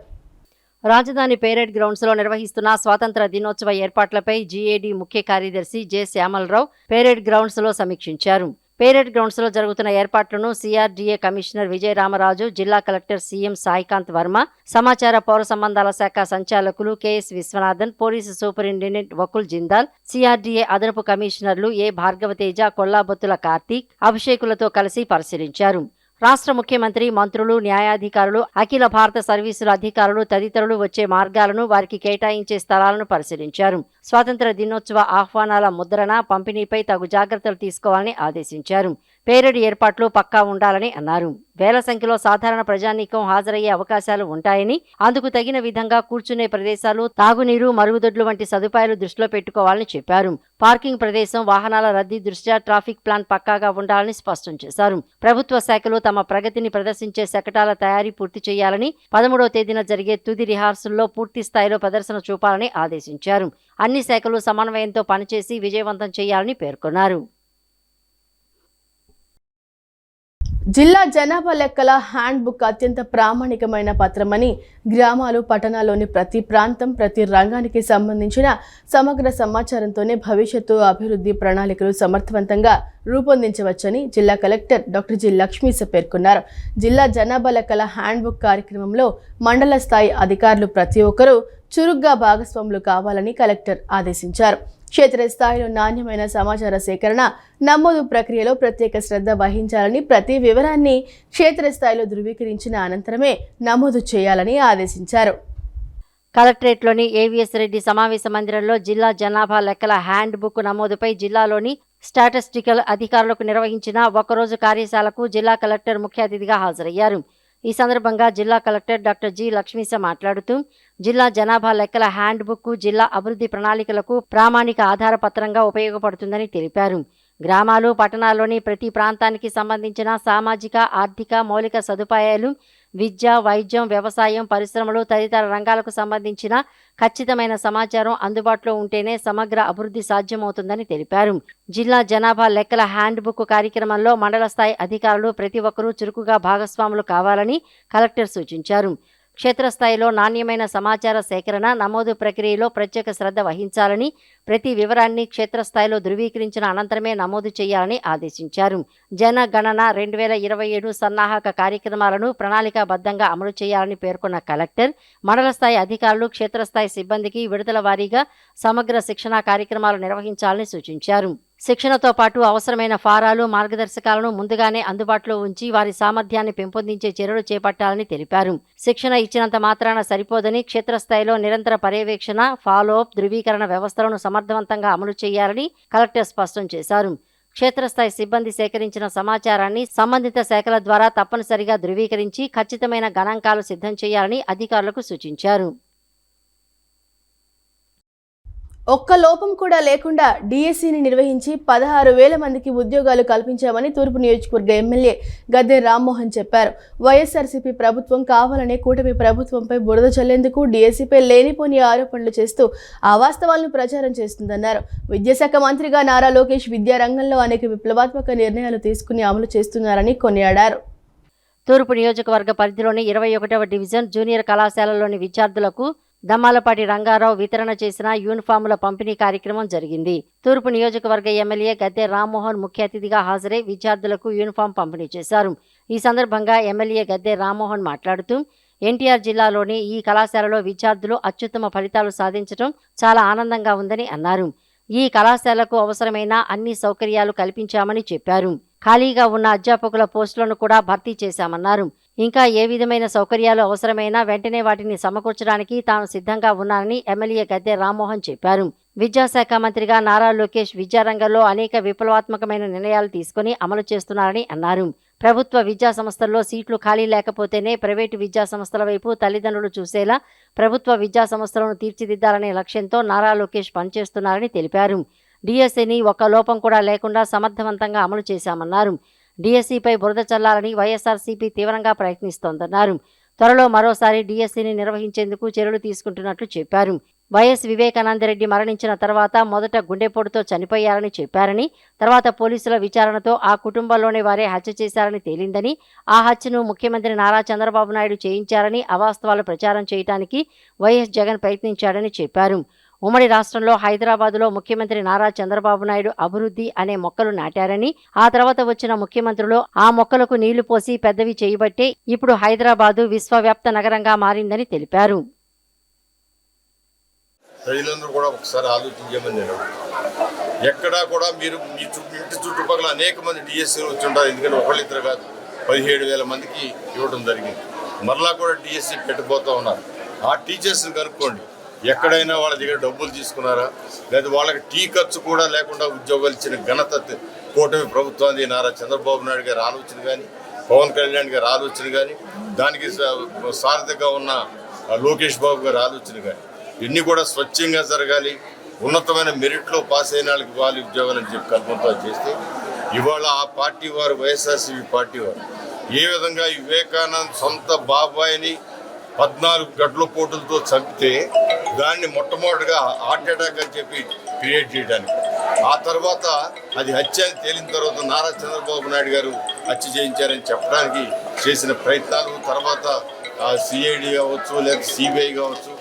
రాజధాని పేరేడ్ గ్రౌండ్స్లో నిర్వహిస్తున్న స్వాతంత్ర దినోత్సవ ఏర్పాట్లపై జీఏడీ ముఖ్య కార్యదర్శి జె శ్యామలరావు పేరేడ్ గ్రౌండ్స్లో సమీక్షించారు. పేరేడ్ గ్రౌండ్స్లో జరుగుతున్న ఏర్పాట్లను సిఆర్డీఏ కమిషనర్ విజయరామరాజు, జిల్లా కలెక్టర్ సీఎం సాయికాంత్ వర్మ, సమాచార పౌర సంబంధాల శాఖ సంచాలకులు KS Viswanathan, police superintendent Vakul Jindal, CRDA అదనపు కమిషనర్లు ఏ భార్గవతేజ, కొల్లాబొత్తుల కార్తీక్, అభిషేకులతో కలిసి పరిశీలించారు. రాష్ట్ర ముఖ్యమంత్రి, మంత్రులు, న్యాయాధికారులు, అఖిల భారత సర్వీసుల అధికారులు తదితరులు వచ్చే మార్గాలను, వారికి కేటాయించే స్థలాలను పరిశీలించారు. స్వాతంత్ర దినోత్సవ ఆహ్వానాల ముద్రణ, పంపిణీపై తగు జాగ్రత్తలు తీసుకోవాలని ఆదేశించారు. పేరేడ్ ఏర్పాట్లు పక్కా ఉండాలని అన్నారు. వేల సంఖ్యలో సాధారణ ప్రజానీకం హాజరయ్యే అవకాశాలు ఉంటాయని, అందుకు తగిన విధంగా కూర్చునే ప్రదేశాలు, తాగునీరు, మరుగుదొడ్లు వంటి సదుపాయాలు దృష్టిలో పెట్టుకోవాలని చెప్పారు. పార్కింగ్ ప్రదేశం, వాహనాల రద్దీ దృష్ట్యా ట్రాఫిక్ ప్లాన్ పక్కాగా ఉండాలని స్పష్టం చేశారు. ప్రభుత్వ శాఖలు తమ ప్రగతిని ప్రదర్శించే శకటాల తయారీ పూర్తి చేయాలని, 13వ తేదీన జరిగే తుది రిహార్సల్లో పూర్తి స్థాయిలో ప్రదర్శన చూపాలని ఆదేశించారు. అన్ని శాఖలు సమన్వయంతో పనిచేసి విజయవంతం చేయాలని పేర్కొన్నారు. జిల్లా జనాభా లెక్కల హ్యాండ్బుక్ అత్యంత ప్రామాణికమైన పత్రమని, గ్రామాలు, పట్టణాల్లోని ప్రతి ప్రాంతం, ప్రతి రంగానికి సంబంధించిన సమగ్ర సమాచారంతోనే భవిష్యత్తు అభివృద్ధి ప్రణాళికలు సమర్థవంతంగా రూపొందించవచ్చని జిల్లా కలెక్టర్ డాక్టర్ జి లక్ష్మీస పేర్కొన్నారు. జిల్లా జనాభా లెక్కల హ్యాండ్బుక్ కార్యక్రమంలో మండల స్థాయి అధికారులు ప్రతి ఒక్కరూ చురుగ్గా భాగస్వాములు కావాలని కలెక్టర్ ఆదేశించారు. క్షేత్రస్థాయిలో నాణ్యమైన సమాచార సేకరణ, నమోదు ప్రక్రియలో ప్రత్యేక శ్రద్ధ వహించాలని, ప్రతి వివరాన్ని క్షేత్రస్థాయిలో ధృవీకరించిన అనంతరమే నమోదు చేయాలని ఆదేశించారు. కలెక్టరేట్లోని ఏవీఎస్ రెడ్డి సమావేశ మందిరంలో జిల్లా జనాభా లెక్కల హ్యాండ్ బుక్ నమోదుపై జిల్లాలోని స్టాటిస్టికల్ అధికారులకు నిర్వహించిన ఒకరోజు కార్యశాలకు జిల్లా కలెక్టర్ ముఖ్య అతిథిగా హాజరయ్యారు. ఈ సందర్భంగా జిల్లా కలెక్టర్ డాక్టర్ జి లక్ష్మీస మాట్లాడుతూ, జిల్లా జనాభా లెక్కల హ్యాండ్ బుక్ జిల్లా అభివృద్ధి ప్రణాళికలకు ప్రామాణిక ఆధారపత్రంగా ఉపయోగపడుతుందని తెలిపారు. గ్రామాలు, పట్టణాల్లోని ప్రతి ప్రాంతానికి సంబంధించిన సామాజిక, ఆర్థిక, మౌలిక సదుపాయాలు, విద్య, వైద్యం, వ్యవసాయం, పరిశ్రమలు తదితర రంగాలకు సంబంధించిన ఖచ్చితమైన సమాచారం అందుబాటులో ఉంటేనే సమగ్ర అభివృద్ధి సాధ్యమవుతుందని తెలిపారు. జిల్లా జనాభా లెక్కల హ్యాండ్బుక్ కార్యక్రమంలో మండల స్థాయి అధికారులు ప్రతి ఒక్కరూ చురుకుగా భాగస్వాములు కావాలని కలెక్టర్ సూచించారు. క్షేత్రస్థాయిలో నాణ్యమైన సమాచార సేకరణ, నమోదు ప్రక్రియలో ప్రత్యేక శ్రద్ధ వహించాలని, ప్రతి వివరాన్ని క్షేత్రస్థాయిలో ధృవీకరించిన అనంతరమే నమోదు చేయాలని ఆదేశించారు. జనగణన 2027 సన్నాహక కార్యక్రమాలను ప్రణాళికాబద్ధంగా అమలు చేయాలని పేర్కొన్న కలెక్టర్, మండల స్థాయి అధికారులు క్షేత్రస్థాయి సిబ్బందికి విడతల వారీగా సమగ్ర శిక్షణా కార్యక్రమాలు నిర్వహించాలని సూచించారు. శిక్షణతో పాటు అవసరమైన ఫారాలు, మార్గదర్శకాలను ముందుగానే అందుబాటులో ఉంచి వారి సామర్థ్యాన్ని పెంపొందించే చర్యలు చేపట్టాలని తెలిపారు. శిక్షణ ఇచ్చినంత మాత్రాన సరిపోదని, క్షేత్రస్థాయిలో నిరంతర పర్యవేక్షణ, ఫాలోఅప్, ధృవీకరణ వ్యవస్థలను సమర్థవంతంగా అమలు చేయాలని కలెక్టర్ స్పష్టం చేశారు. క్షేత్రస్థాయి సిబ్బంది సేకరించిన సమాచారాన్ని సంబంధిత శాఖల ద్వారా తప్పనిసరిగా ధృవీకరించి ఖచ్చితమైన గణాంకాలు సిద్ధం చేయాలని అధికారులకు సూచించారు. ఒక్క లోపం కూడా లేకుండా డిఎస్సిని నిర్వహించి 16,000 మందికి ఉద్యోగాలు కల్పించామని తూర్పు నియోజకవర్గ ఎమ్మెల్యే గద్దె రామ్మోహన్ చెప్పారు. వైఎస్ఆర్సీపీ ప్రభుత్వం కావాలనే కూటమి ప్రభుత్వంపై బురద చల్లేందుకు డిఎస్సిపై లేనిపోని ఆరోపణలు చేస్తూ అవాస్తవాలను ప్రచారం చేస్తుందన్నారు. విద్యాశాఖ మంత్రిగా నారా లోకేష్ విద్యారంగంలో అనేక విప్లవాత్మక నిర్ణయాలు తీసుకుని అమలు చేస్తున్నారని కొనియాడారు. తూర్పు నియోజకవర్గ పరిధిలోని 21వ డివిజన్ జూనియర్ కళాశాలలోని విద్యార్థులకు దమ్మాలపాటి రంగారావు వితరణ చేసిన యూనిఫాముల పంపిణీ కార్యక్రమం జరిగింది. తూర్పు నియోజకవర్గ ఎమ్మెల్యే గద్దె రామ్మోహన్ ముఖ్య అతిథిగా హాజరై విద్యార్థులకు యూనిఫామ్ పంపిణీ చేశారు. ఈ సందర్భంగా ఎమ్మెల్యే గద్దె రామ్మోహన్ మాట్లాడుతూ, ఎన్టీఆర్ జిల్లాలోని ఈ కళాశాలలో విద్యార్థులు అత్యుత్తమ ఫలితాలు సాధించడం చాలా ఆనందంగా ఉందని అన్నారు. ఈ కళాశాలకు అవసరమైన అన్ని సౌకర్యాలు కల్పించామని చెప్పారు. ఖాళీగా ఉన్న అధ్యాపకుల పోస్టులను కూడా భర్తీ చేశామన్నారు. ఇంకా ఏ విధమైన సౌకర్యాలు అవసరమైనా వెంటనే వాటిని సమకూర్చడానికి తాను సిద్ధంగా ఉన్నానని ఎమ్మెల్యే గద్దె రామ్మోహన్ చెప్పారు. విద్యాశాఖ మంత్రిగా నారా లోకేష్ విద్యారంగంలో అనేక విప్లవాత్మకమైన నిర్ణయాలు తీసుకుని అమలు చేస్తున్నారని అన్నారు. ప్రభుత్వ విద్యా సంస్థల్లో సీట్లు ఖాళీ లేకపోతేనే ప్రైవేటు విద్యా సంస్థల వైపు తల్లిదండ్రులు చూసేలా ప్రభుత్వ విద్యా సంస్థలను తీర్చిదిద్దాలనే లక్ష్యంతో నారా లోకేష్ పనిచేస్తున్నారని తెలిపారు. డిఎస్సిని ఒక్క లోపం కూడా లేకుండా సమర్థవంతంగా అమలు చేశామన్నారు. డిఎస్సిపై బురద చల్లాలని వైఎస్ఆర్సీపీ తీవ్రంగా ప్రయత్నిస్తోందన్నారు. త్వరలో మరోసారి డిఎస్సిని నిర్వహించేందుకు చర్యలు తీసుకుంటున్నట్లు చెప్పారు. వైఎస్ వివేకానందరెడ్డి మరణించిన తర్వాత మొదట గుండెపోటుతో చనిపోయారని చెప్పారని, తర్వాత పోలీసుల విచారణతో ఆ కుటుంబంలోనే వారే హత్య చేశారని తేలిందని, ఆ హత్యను ముఖ్యమంత్రి నారా చంద్రబాబు నాయుడు చేయించారని అవాస్తవాలు ప్రచారం చేయడానికి వైఎస్ జగన్ ప్రయత్నించాడని చెప్పారు. ఉమ్మడి రాష్ట్రంలో హైదరాబాదులో ముఖ్యమంత్రి నారా చంద్రబాబు నాయుడు అభివృద్ధి అనే మొక్కలు నాటారని, ఆ తర్వాత వచ్చిన ముఖ్యమంత్రులు ఆ మొక్కలకు నీళ్లు పోసి పెద్దవి చేయబట్టే ఇప్పుడు హైదరాబాదు విశ్వవ్యాప్త నగరంగా మారిందని తెలిపారు. ప్రజలందరూ కూడా ఒకసారి ఆలోచించమని నేను ఎక్కడా కూడా మీరు మీ ఇంటి చుట్టుపక్కల అనేక మంది డిఎస్సీలు వచ్చి ఉంటారు. ఎందుకంటే ఒకళ్ళిద్దరు కాదు, 17,000 మందికి ఇవ్వడం జరిగింది. మరలా కూడా డిఎస్సీ పెట్టబోతూ ఉన్నారు. ఆ టీచర్స్ని కనుక్కోండి, ఎక్కడైనా వాళ్ళ దగ్గర డబ్బులు తీసుకున్నారా, లేదా వాళ్ళకి టీ ఖర్చు కూడా లేకుండా ఉద్యోగాలు ఇచ్చిన ఘనత కూటమి ప్రభుత్వాన్ని, నారా చంద్రబాబు నాయుడు గారి ఆలోచన కానీ, పవన్ కళ్యాణ్ గారి ఆలోచన కానీ, దానికి సారథిగా ఉన్న లోకేష్ బాబు గారి ఆలోచన కానీ, ఇవన్నీ కూడా స్వచ్ఛంగా జరగాలి. ఉన్నతమైన మెరిట్లో పాస్ అయిన వాళ్ళకి ఇవ్వాలి ఉద్యోగాలని చెప్పి కల్పంతో చేస్తే, ఇవాళ ఆ పార్టీ వారు, వైఎస్ఆర్సీపీ పార్టీ వారు ఏ విధంగా వివేకానంద్ సొంత బాబాయిని 14 గంటల పోటులతో చంపితే దాన్ని మొట్టమొదటిగా హార్ట్ అటాక్ అని చెప్పి క్రియేట్ చేయడానికి, ఆ తర్వాత అది హత్య అని తేలిన తర్వాత నారా చంద్రబాబు నాయుడు గారు హత్య చేయించారని చెప్పడానికి చేసిన ప్రయత్నాలు, తర్వాత సిఐడి కావచ్చు లేదా సిబిఐ కావచ్చు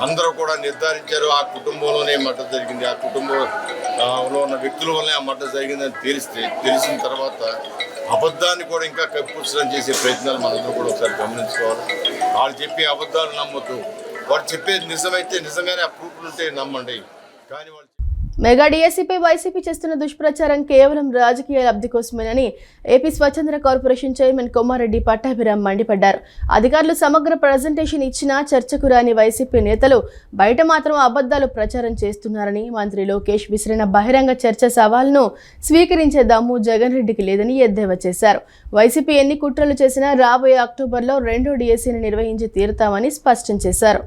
అందరూ కూడా నిర్ధారించారు. ఆ కుటుంబంలోనే మర్డర్ జరిగింది, ఆ కుటుంబంలో ఉన్న వ్యక్తుల వల్లే ఆ మర్డర్ జరిగిందని తెలిసిన తర్వాత అబద్ధాన్ని కూడా ఇంకా కప్పిపుచ్చడం చేసే ప్రయత్నాలు మనందరూ కూడా ఒకసారి గమనించుకోవాలి. వాళ్ళు చెప్పే అబద్ధాలు నమ్మద్దు. వాళ్ళు చెప్పేది నిజమైతే నిజంగానే ఆ ప్రూఫ్లు ఉంటే నమ్మండి. కానీ వాళ్ళు మెగా డిఎస్సిపై వైసీపీ చేస్తున్న దుష్ప్రచారం కేవలం రాజకీయ లబ్ధి కోసమేనని ఏపీ స్వతంత్ర కార్పొరేషన్ చైర్మన్ కొమ్మారెడ్డి పట్టాభిరామ్ మండిపడ్డారు. అధికారులు సమగ్ర ప్రజెంటేషన్ ఇచ్చినా చర్చకు రాని వైసీపీ నేతలు బయట మాత్రం అబద్ధాలు ప్రచారం చేస్తున్నారని మంత్రి లోకేష్ విసిరిన బహిరంగ చర్చ సవాల్ను స్వీకరించే దమ్ము జగన్ రెడ్డికి లేదని ఎద్దేవా చేశారు. వైసీపీ ఎన్ని కుట్రలు చేసినా రాబోయే అక్టోబర్లో 2వ డిఎస్సిని నిర్వహించి తీరుతామని స్పష్టం చేశారు.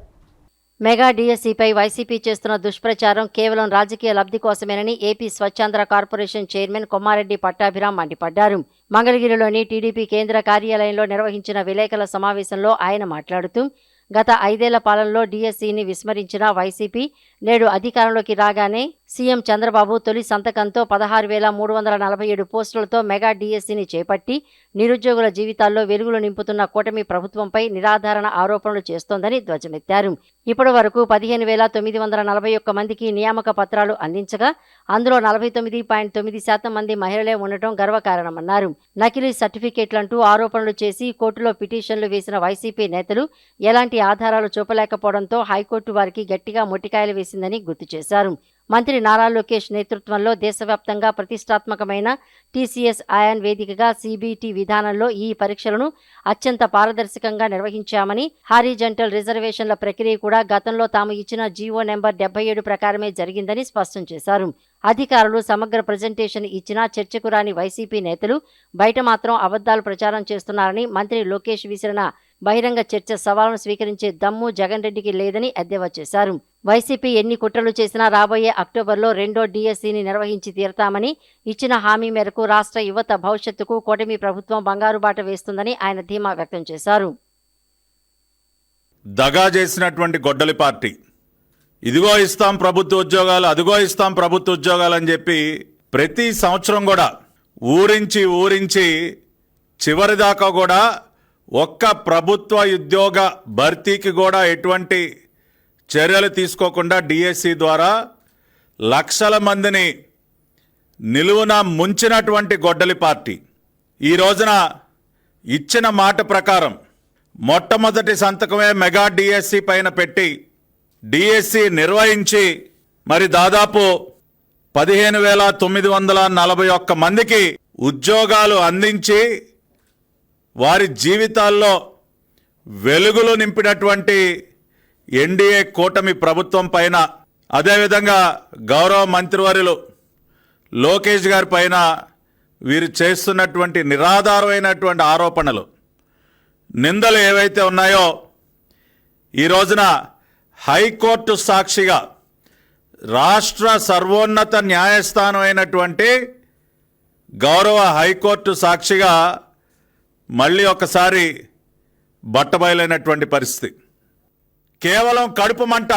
మెగా డిఎస్సిపై వైసీపీ చేస్తున్న దుష్ప్రచారం కేవలం రాజకీయ లబ్ధి కోసమేనని AP Swachhandhra corporation chairman Kommareddy Pattabhiram మండిపడ్డారు. మంగళగిరిలోని టీడీపీ కేంద్ర కార్యాలయంలో నిర్వహించిన విలేకరుల సమావేశంలో ఆయన మాట్లాడుతూ గత 5 ఏళ్ల పాలనలో డిఎస్సిని విస్మరించిన వైసీపీ నేడు అధికారంలోకి రాగానే సీఎం చంద్రబాబు తొలి సంతకంతో 16,347 పోస్టులతో మెగా డిఎస్సిని చేపట్టి నిరుద్యోగుల జీవితాల్లో వెలుగులు నింపుతున్న కూటమి ప్రభుత్వంపై నిరాధారణ ఆరోపణలు చేస్తోందని ధ్వజమెత్తారు. ఇప్పటి వరకు 15,941 మందికి నియామక పత్రాలు అందించగా అందులో 49.9% మంది మహిళలే ఉండటం గర్వకారణమన్నారు. నకిలీ సర్టిఫికేట్లంటూ ఆరోపణలు చేసి కోర్టులో పిటిషన్లు వేసిన వైసీపీ నేతలు ఎలాంటి ఆధారాలు చూపలేకపోవడంతో హైకోర్టు వారికి గట్టిగా మొట్టికాయలు వేసిందని గుర్తు చేశారు. మంత్రి నారా లోకేష్ నేతృత్వంలో దేశవ్యాప్తంగా ప్రతిష్టాత్మకమైన టీసీఎస్ ఆయాన్ వేదికగా సీబీటీ విధానంలో ఈ పరీక్షలను అత్యంత పారదర్శకంగా నిర్వహించామని, హారిజంటల్ రిజర్వేషన్ల ప్రక్రియ కూడా గతంలో తాము ఇచ్చిన జీవో నెంబర్ 77 ప్రకారమే జరిగిందని స్పష్టం చేశారు. అధికారులు సమగ్ర ప్రజెంటేషన్ ఇచ్చినా చర్చకు రాని వైసీపీ నేతలు బయట మాత్రం అబద్ధాలు ప్రచారం చేస్తున్నారని మంత్రి లోకేష్ విసిరిన బహిరంగ చర్చ సవాలును స్వీకరించే దమ్ము జగన్ రెడ్డికి లేదని ఎద్దేవా చేశారు. వైసీపీ ఎన్ని కుట్రలు చేసినా రాబోయే అక్టోబర్లో 2వ డిఎస్సిని నిర్వహించి తీరతామని ఇచ్చిన హామీ మేరకు రాష్ట్ర యువత భవిష్యత్తుకు కూటమి ప్రభుత్వం బంగారు బాట వేస్తుందని ఆయన ధీమా వ్యక్తం చేశారు. దగా చేసినటువంటి గొడ్డలి పార్టీ ఇదిగో ఇస్తాం ప్రభుత్వ ఉద్యోగాలు, అదిగో ఇస్తాం ప్రభుత్వ ఉద్యోగాలు అని చెప్పి ప్రతి సంవత్సరం కూడా ఊరించి చివరిదాకా కూడా ఒక్క ప్రభుత్వ ఉద్యోగ భర్తీకి కూడా ఎటువంటి చర్యలు తీసుకోకుండా డిఎస్సి ద్వారా లక్షల మందిని నిలువున ముంచినటువంటి గొడ్డలి పార్టీ ఈ రోజున ఇచ్చిన మాట ప్రకారం మొట్టమొదటి సంతకమే మెగా డిఎస్సి పైన పెట్టి డిఎస్సి నిర్వహించి మరి దాదాపు 15,941 మందికి ఉద్యోగాలు అందించి వారి జీవితాల్లో వెలుగులు నింపినటువంటి ఎన్డీఏ కూటమి ప్రభుత్వం పైన, అదేవిధంగా గౌరవ మంత్రివర్యులు లోకేష్ గారి పైన వీరు చేస్తున్నటువంటి నిరాధారమైనటువంటి ఆరోపణలు, నిందలు ఏవైతే ఉన్నాయో ఈ రోజున హైకోర్టు సాక్షిగా రాష్ట్ర సర్వోన్నత న్యాయస్థానం అయినటువంటి గౌరవ హైకోర్టు సాక్షిగా మళ్ళీ ఒకసారి బట్టబయలైనటువంటి పరిస్థితి. కేవలం కడుపు మంట,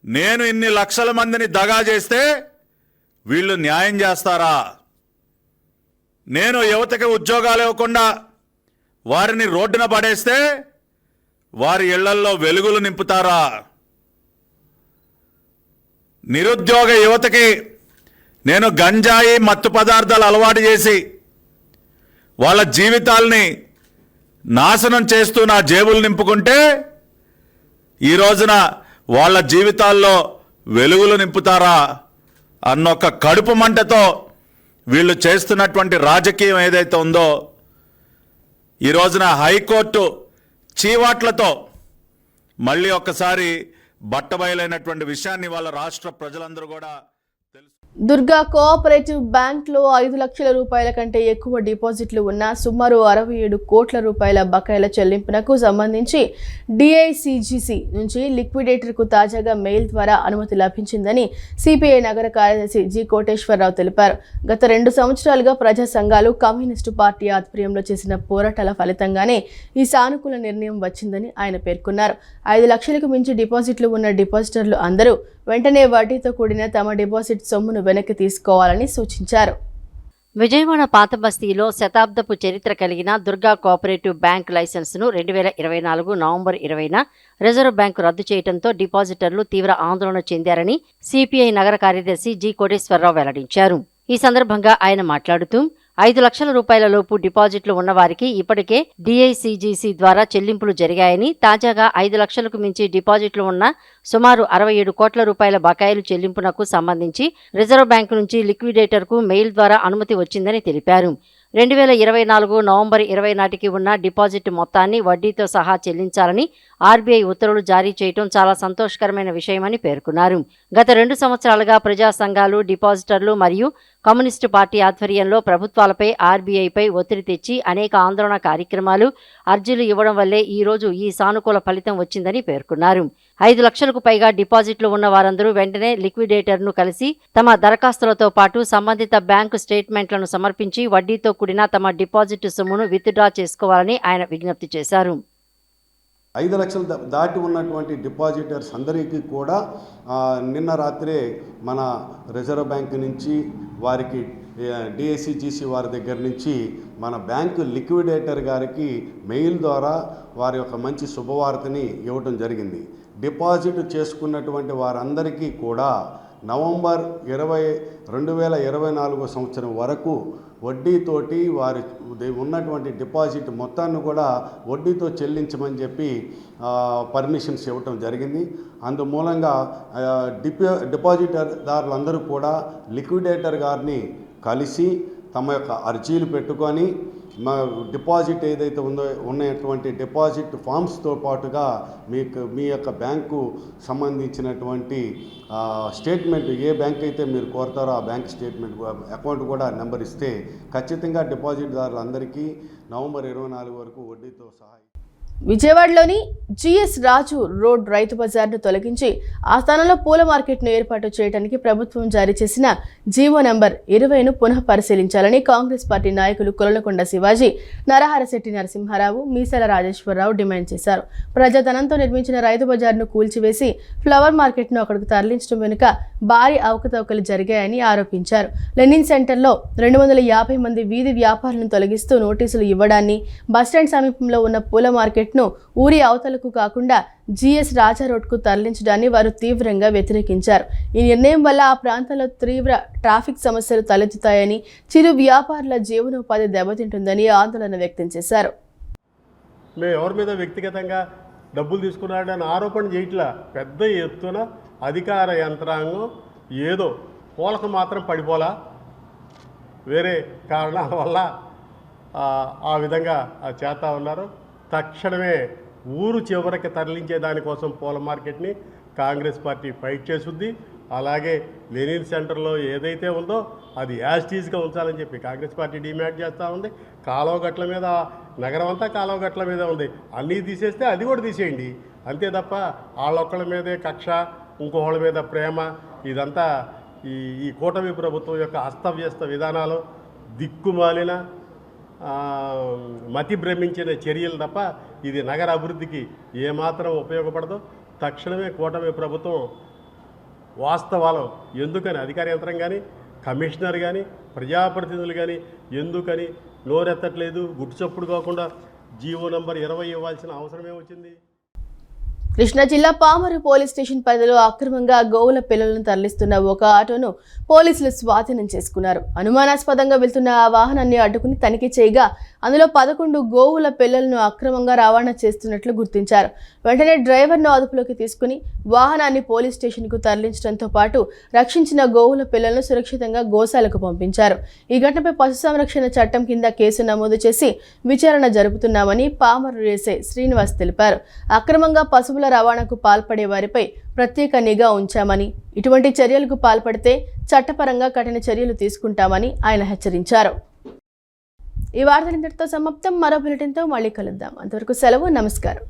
నేను ఇన్ని లక్షల మందిని దగా చేస్తే వీళ్ళు న్యాయం చేస్తారా, నేను యువతకి ఉద్యోగాలు ఇవ్వకుండా వారిని రోడ్డున పడేస్తే వారి ఇళ్లల్లో వెలుగులు నింపుతారా, నిరుద్యోగ యువతకి నేను గంజాయి మత్తు పదార్థాలు అలవాటు చేసి వాళ్ళ జీవితాల్ని నాశనం చేస్తూ నా జేబులు నింపుకుంటే ఈ రోజున వాళ్ళ జీవితాల్లో వెలుగులు నింపుతారా అన్నొక కడుపు మంటతో వీళ్ళు చేస్తున్నటువంటి రాజకీయం ఏదైతే ఉందో ఈ రోజున హైకోర్టు చీవాట్లతో మళ్ళీ ఒక్కసారి బట్టబయలైనటువంటి విషయాన్ని వాళ్ళ రాష్ట్ర ప్రజలందరూ కూడా తెలుసు. దుర్గా కోఆపరేటివ్ బ్యాంక్లో 5 లక్షల రూపాయల కంటే ఎక్కువ డిపాజిట్లు ఉన్న సుమారు 67 కోట్ల రూపాయల బకాయిల చెల్లింపునకు సంబంధించి డిఐసిజిసి నుంచి లిక్విడేటర్కు తాజాగా మెయిల్ ద్వారా అనుమతి లభించిందని సిపిఐ నగర కార్యదర్శి జి కోటేశ్వరరావు తెలిపారు. గత 2 సంవత్సరాలుగా ప్రజా సంఘాలు కమ్యూనిస్టు పార్టీ ఆధ్వర్యంలో చేసిన పోరాటాల ఫలితంగానే ఈ సానుకూల నిర్ణయం వచ్చిందని ఆయన పేర్కొన్నారు. 5 లక్షలకు మించి డిపాజిట్లు ఉన్న డిపాజిటర్లు అందరూ వెంటనే వడ్డీతో కూడిన తమ డిపాజిట్ సొమ్మును వెనక్కి తీసుకోవాలని సూచించారు. విజయవాడ పాత బస్తీలో శతాబ్దపు చరిత్ర కలిగిన దుర్గా కోఆపరేటివ్ బ్యాంక్ లైసెన్సును 2024 నవంబర్ 20న రిజర్వ్ బ్యాంకు రద్దు చేయడంతో డిపాజిటర్లు తీవ్ర ఆందోళన చెందారని సిపిఐ నగర కార్యదర్శి జి కోటేశ్వరరావు వెల్లడించారు. ఈ సందర్భంగా ఆయన మాట్లాడుతూ 5 లక్షల రూపాయల లోపు డిపాజిట్లు ఉన్నవారికి ఇప్పటికే డిఐసిజిసి ద్వారా చెల్లింపులు జరిగాయని, తాజాగా 5 లక్షలకు మించి డిపాజిట్లు ఉన్న సుమారు 67 కోట్ల రూపాయల బకాయిలు చెల్లింపునకు సంబంధించి రిజర్వ్ బ్యాంకు నుంచి లిక్విడేటర్కు మెయిల్ ద్వారా అనుమతి వచ్చిందని తెలిపారు. 2024 నవంబర్ 20 నాటికి ఉన్న డిపాజిట్ మొత్తాన్ని వడ్డీతో సహా చెల్లించాలని ఆర్బీఐ ఉత్తర్వులు జారీ చేయడం చాలా సంతోషకరమైన విషయమని పేర్కొన్నారు. గత 2 సంవత్సరాలుగా ప్రజా సంఘాలు, డిపాజిటర్లు మరియు కమ్యూనిస్టు పార్టీ ఆధ్వర్యంలో ప్రభుత్వాలపై ఆర్బీఐపై ఒత్తిడి తెచ్చి అనేక ఆందోళన కార్యక్రమాలు అర్జీలు ఇవ్వడం వల్లే ఈ రోజు ఈ సానుకూల ఫలితం వచ్చిందని పేర్కొన్నారు. 5 లక్షలకు పైగా డిపాజిట్లు ఉన్న వారందరూ వెంటనే లిక్విడేటర్ను కలిసి తమ దరఖాస్తులతో పాటు సంబంధిత బ్యాంకు స్టేట్మెంట్లను సమర్పించి వడ్డీతో కూడిన తమ డిపాజిట్ సొమ్మును విత్డ్రా చేసుకోవాలని ఆయన విజ్ఞప్తి చేశారు. 5 లక్షలు దాటి ఉన్నటువంటి డిపాజిటర్స్ అందరికీ కూడా నిన్న రాత్రే మన రిజర్వ్ బ్యాంక్ నుంచి వారికి డిఐసిజిసి వారి దగ్గర నుంచి మన బ్యాంకు లిక్విడేటర్ గారికి మెయిల్ ద్వారా వారి యొక్క మంచి శుభవార్తని ఇవ్వటం జరిగింది. డిపాజిట్ చేసుకున్నటువంటి వారందరికీ కూడా నవంబర్ 2024 సంవత్సరం వరకు వడ్డీతోటి వారి ఉన్నటువంటి డిపాజిట్ మొత్తాన్ని కూడా వడ్డీతో చెల్లించమని చెప్పి పర్మిషన్స్ ఇవ్వటం జరిగింది. అందుమూలంగా డిపాజిటర్దారులందరూ కూడా లిక్విడేటర్ గారిని కలిసి తమ యొక్క అర్జీలు పెట్టుకొని మా డిపాజిట్ ఏదైతే ఉందో ఉన్నటువంటి డిపాజిట్ ఫామ్స్తో పాటుగా మీ యొక్క బ్యాంకు సంబంధించినటువంటి స్టేట్మెంట్ ఏ బ్యాంక్ అయితే మీరు కోరుతారో ఆ బ్యాంక్ స్టేట్మెంట్ అకౌంట్ కూడా నెంబర్ ఇస్తే ఖచ్చితంగా డిపాజిట్దారులందరికీ నవంబర్ 24 వరకు వడ్డీతో సహా. విజయవాడలోని జిఎస్ రాజు రోడ్ రైతు బజార్ను తొలగించి ఆ స్థానంలో పూల మార్కెట్ను ఏర్పాటు చేయడానికి ప్రభుత్వం జారీ చేసిన జీవో నంబర్ 20ను పునః పరిశీలించాలని కాంగ్రెస్ పార్టీ నాయకులు కొలలకొండ శివాజీ, నరహరశెట్టి నరసింహారావు, మీసాల రాజేశ్వరరావు డిమాండ్ చేశారు. ప్రజాధనంతో నిర్మించిన రైతు బజార్ను కూల్చివేసి ఫ్లవర్ మార్కెట్ను అక్కడికి తరలించడం వెనుక భారీ అవకతవకలు జరిగాయని ఆరోపించారు. లెనిన్ సెంటర్లో 250 మంది వీధి వ్యాపారులను తొలగిస్తూ నోటీసులు ఇవ్వడాన్ని, బస్టాండ్ సమీపంలో ఉన్న పూల మార్కెట్ ఊరి అవతలకు కాకుండా జిఎస్ రాజా రోడ్కు తరలించడాన్ని వారు తీవ్రంగా వ్యతిరేకించారు. ఈ నిర్ణయం వల్ల ఆ ప్రాంతంలో తీవ్ర ట్రాఫిక్ సమస్యలు తలెత్తుతాయని, చిరు వ్యాపారుల జీవనోపాధి దెబ్బతింటుందని ఆందోళన వ్యక్తం చేశారు. మేము ఎవరి మీద వ్యక్తిగతంగా డబ్బులు తీసుకున్నాడని ఆరోపణ చేయట్లా. పెద్ద ఎత్తున అధికార యంత్రాంగం ఏదో పూలకు మాత్రం పడిపోలా, వేరే కారణాల వల్ల ఆ విధంగా చేస్తూ ఉన్నారు. తక్షణమే ఊరు చివరికి తరలించే దానికోసం పూల మార్కెట్ని కాంగ్రెస్ పార్టీ ఫైట్ చేస్తుంది. అలాగే లెనిన్ సెంటర్లో ఏదైతే ఉందో అది యాస్టీజ్గా ఉంచాలని చెప్పి కాంగ్రెస్ పార్టీ డిమాండ్ చేస్తూ ఉంది. కాలువగట్ల మీద నగరం అంతా కాలువగట్ల మీద ఉంది, అన్నీ తీసేస్తే అది కూడా తీసేయండి అంతే తప్ప వాళ్ళొక్కళ్ళ మీదే కక్ష, ఇంకోళ్ళ మీద ప్రేమ, ఇదంతా ఈ కూటమి ప్రభుత్వం యొక్క అస్తవ్యస్త విధానాలు, దిక్కుమాలిన మతి భ్రమించిన చర్యలు తప్ప ఇది నగర అభివృద్ధికి ఏమాత్రం ఉపయోగపడదు. తక్షణమే కూటమి ప్రభుత్వం వాస్తవాలు ఎందుకని అధికార యంత్రం కానీ, కమిషనర్ కానీ, ప్రజాప్రతినిధులు కానీ ఎందుకని నోరెత్తట్లేదు, గుట్టుచప్పుడు కాకుండా జీవో నంబర్ 20 ఇవ్వాల్సిన అవసరమే వచ్చింది. కృష్ణా జిల్లా పామరు పోలీస్ స్టేషన్ పరిధిలో అక్రమంగా గోవుల పిల్లలను తరలిస్తున్న ఒక ఆటోను పోలీసులు స్వాధీనం చేసుకున్నారు. అనుమానాస్పదంగా వెళ్తున్న ఆ వాహనాన్ని అడ్డుకుని తనిఖీ చేయగా అందులో 11 గోవుల పిల్లలను అక్రమంగా రవాణా చేస్తున్నట్లు గుర్తించారు. వెంటనే డ్రైవర్ను అదుపులోకి తీసుకుని వాహనాన్ని పోలీస్ స్టేషన్కు తరలించడంతో పాటు రక్షించిన గోవుల పిల్లలను సురక్షితంగా గోశాలకు పంపించారు. ఈ ఘటనపై పశు సంరక్షణ చట్టం కింద కేసు నమోదు చేసి విచారణ జరుపుతున్నామని పామరు ఎస్ఐ శ్రీనివాస్ తెలిపారు. అక్రమంగా పశువుల రవాణాకు పాల్పడే వారిపై ప్రత్యేక నిఘా ఉంచామని, ఇటువంటి చర్యలకు పాల్పడితే చట్టపరంగా కఠిన చర్యలు తీసుకుంటామని ఆయన హెచ్చరించారు. ఈ వార్తలు ఇంతటితో సమాప్తం. మరో బులెటిన్తో మళ్ళీ కలుద్దాం. అంతవరకు సెలవు. నమస్కారం.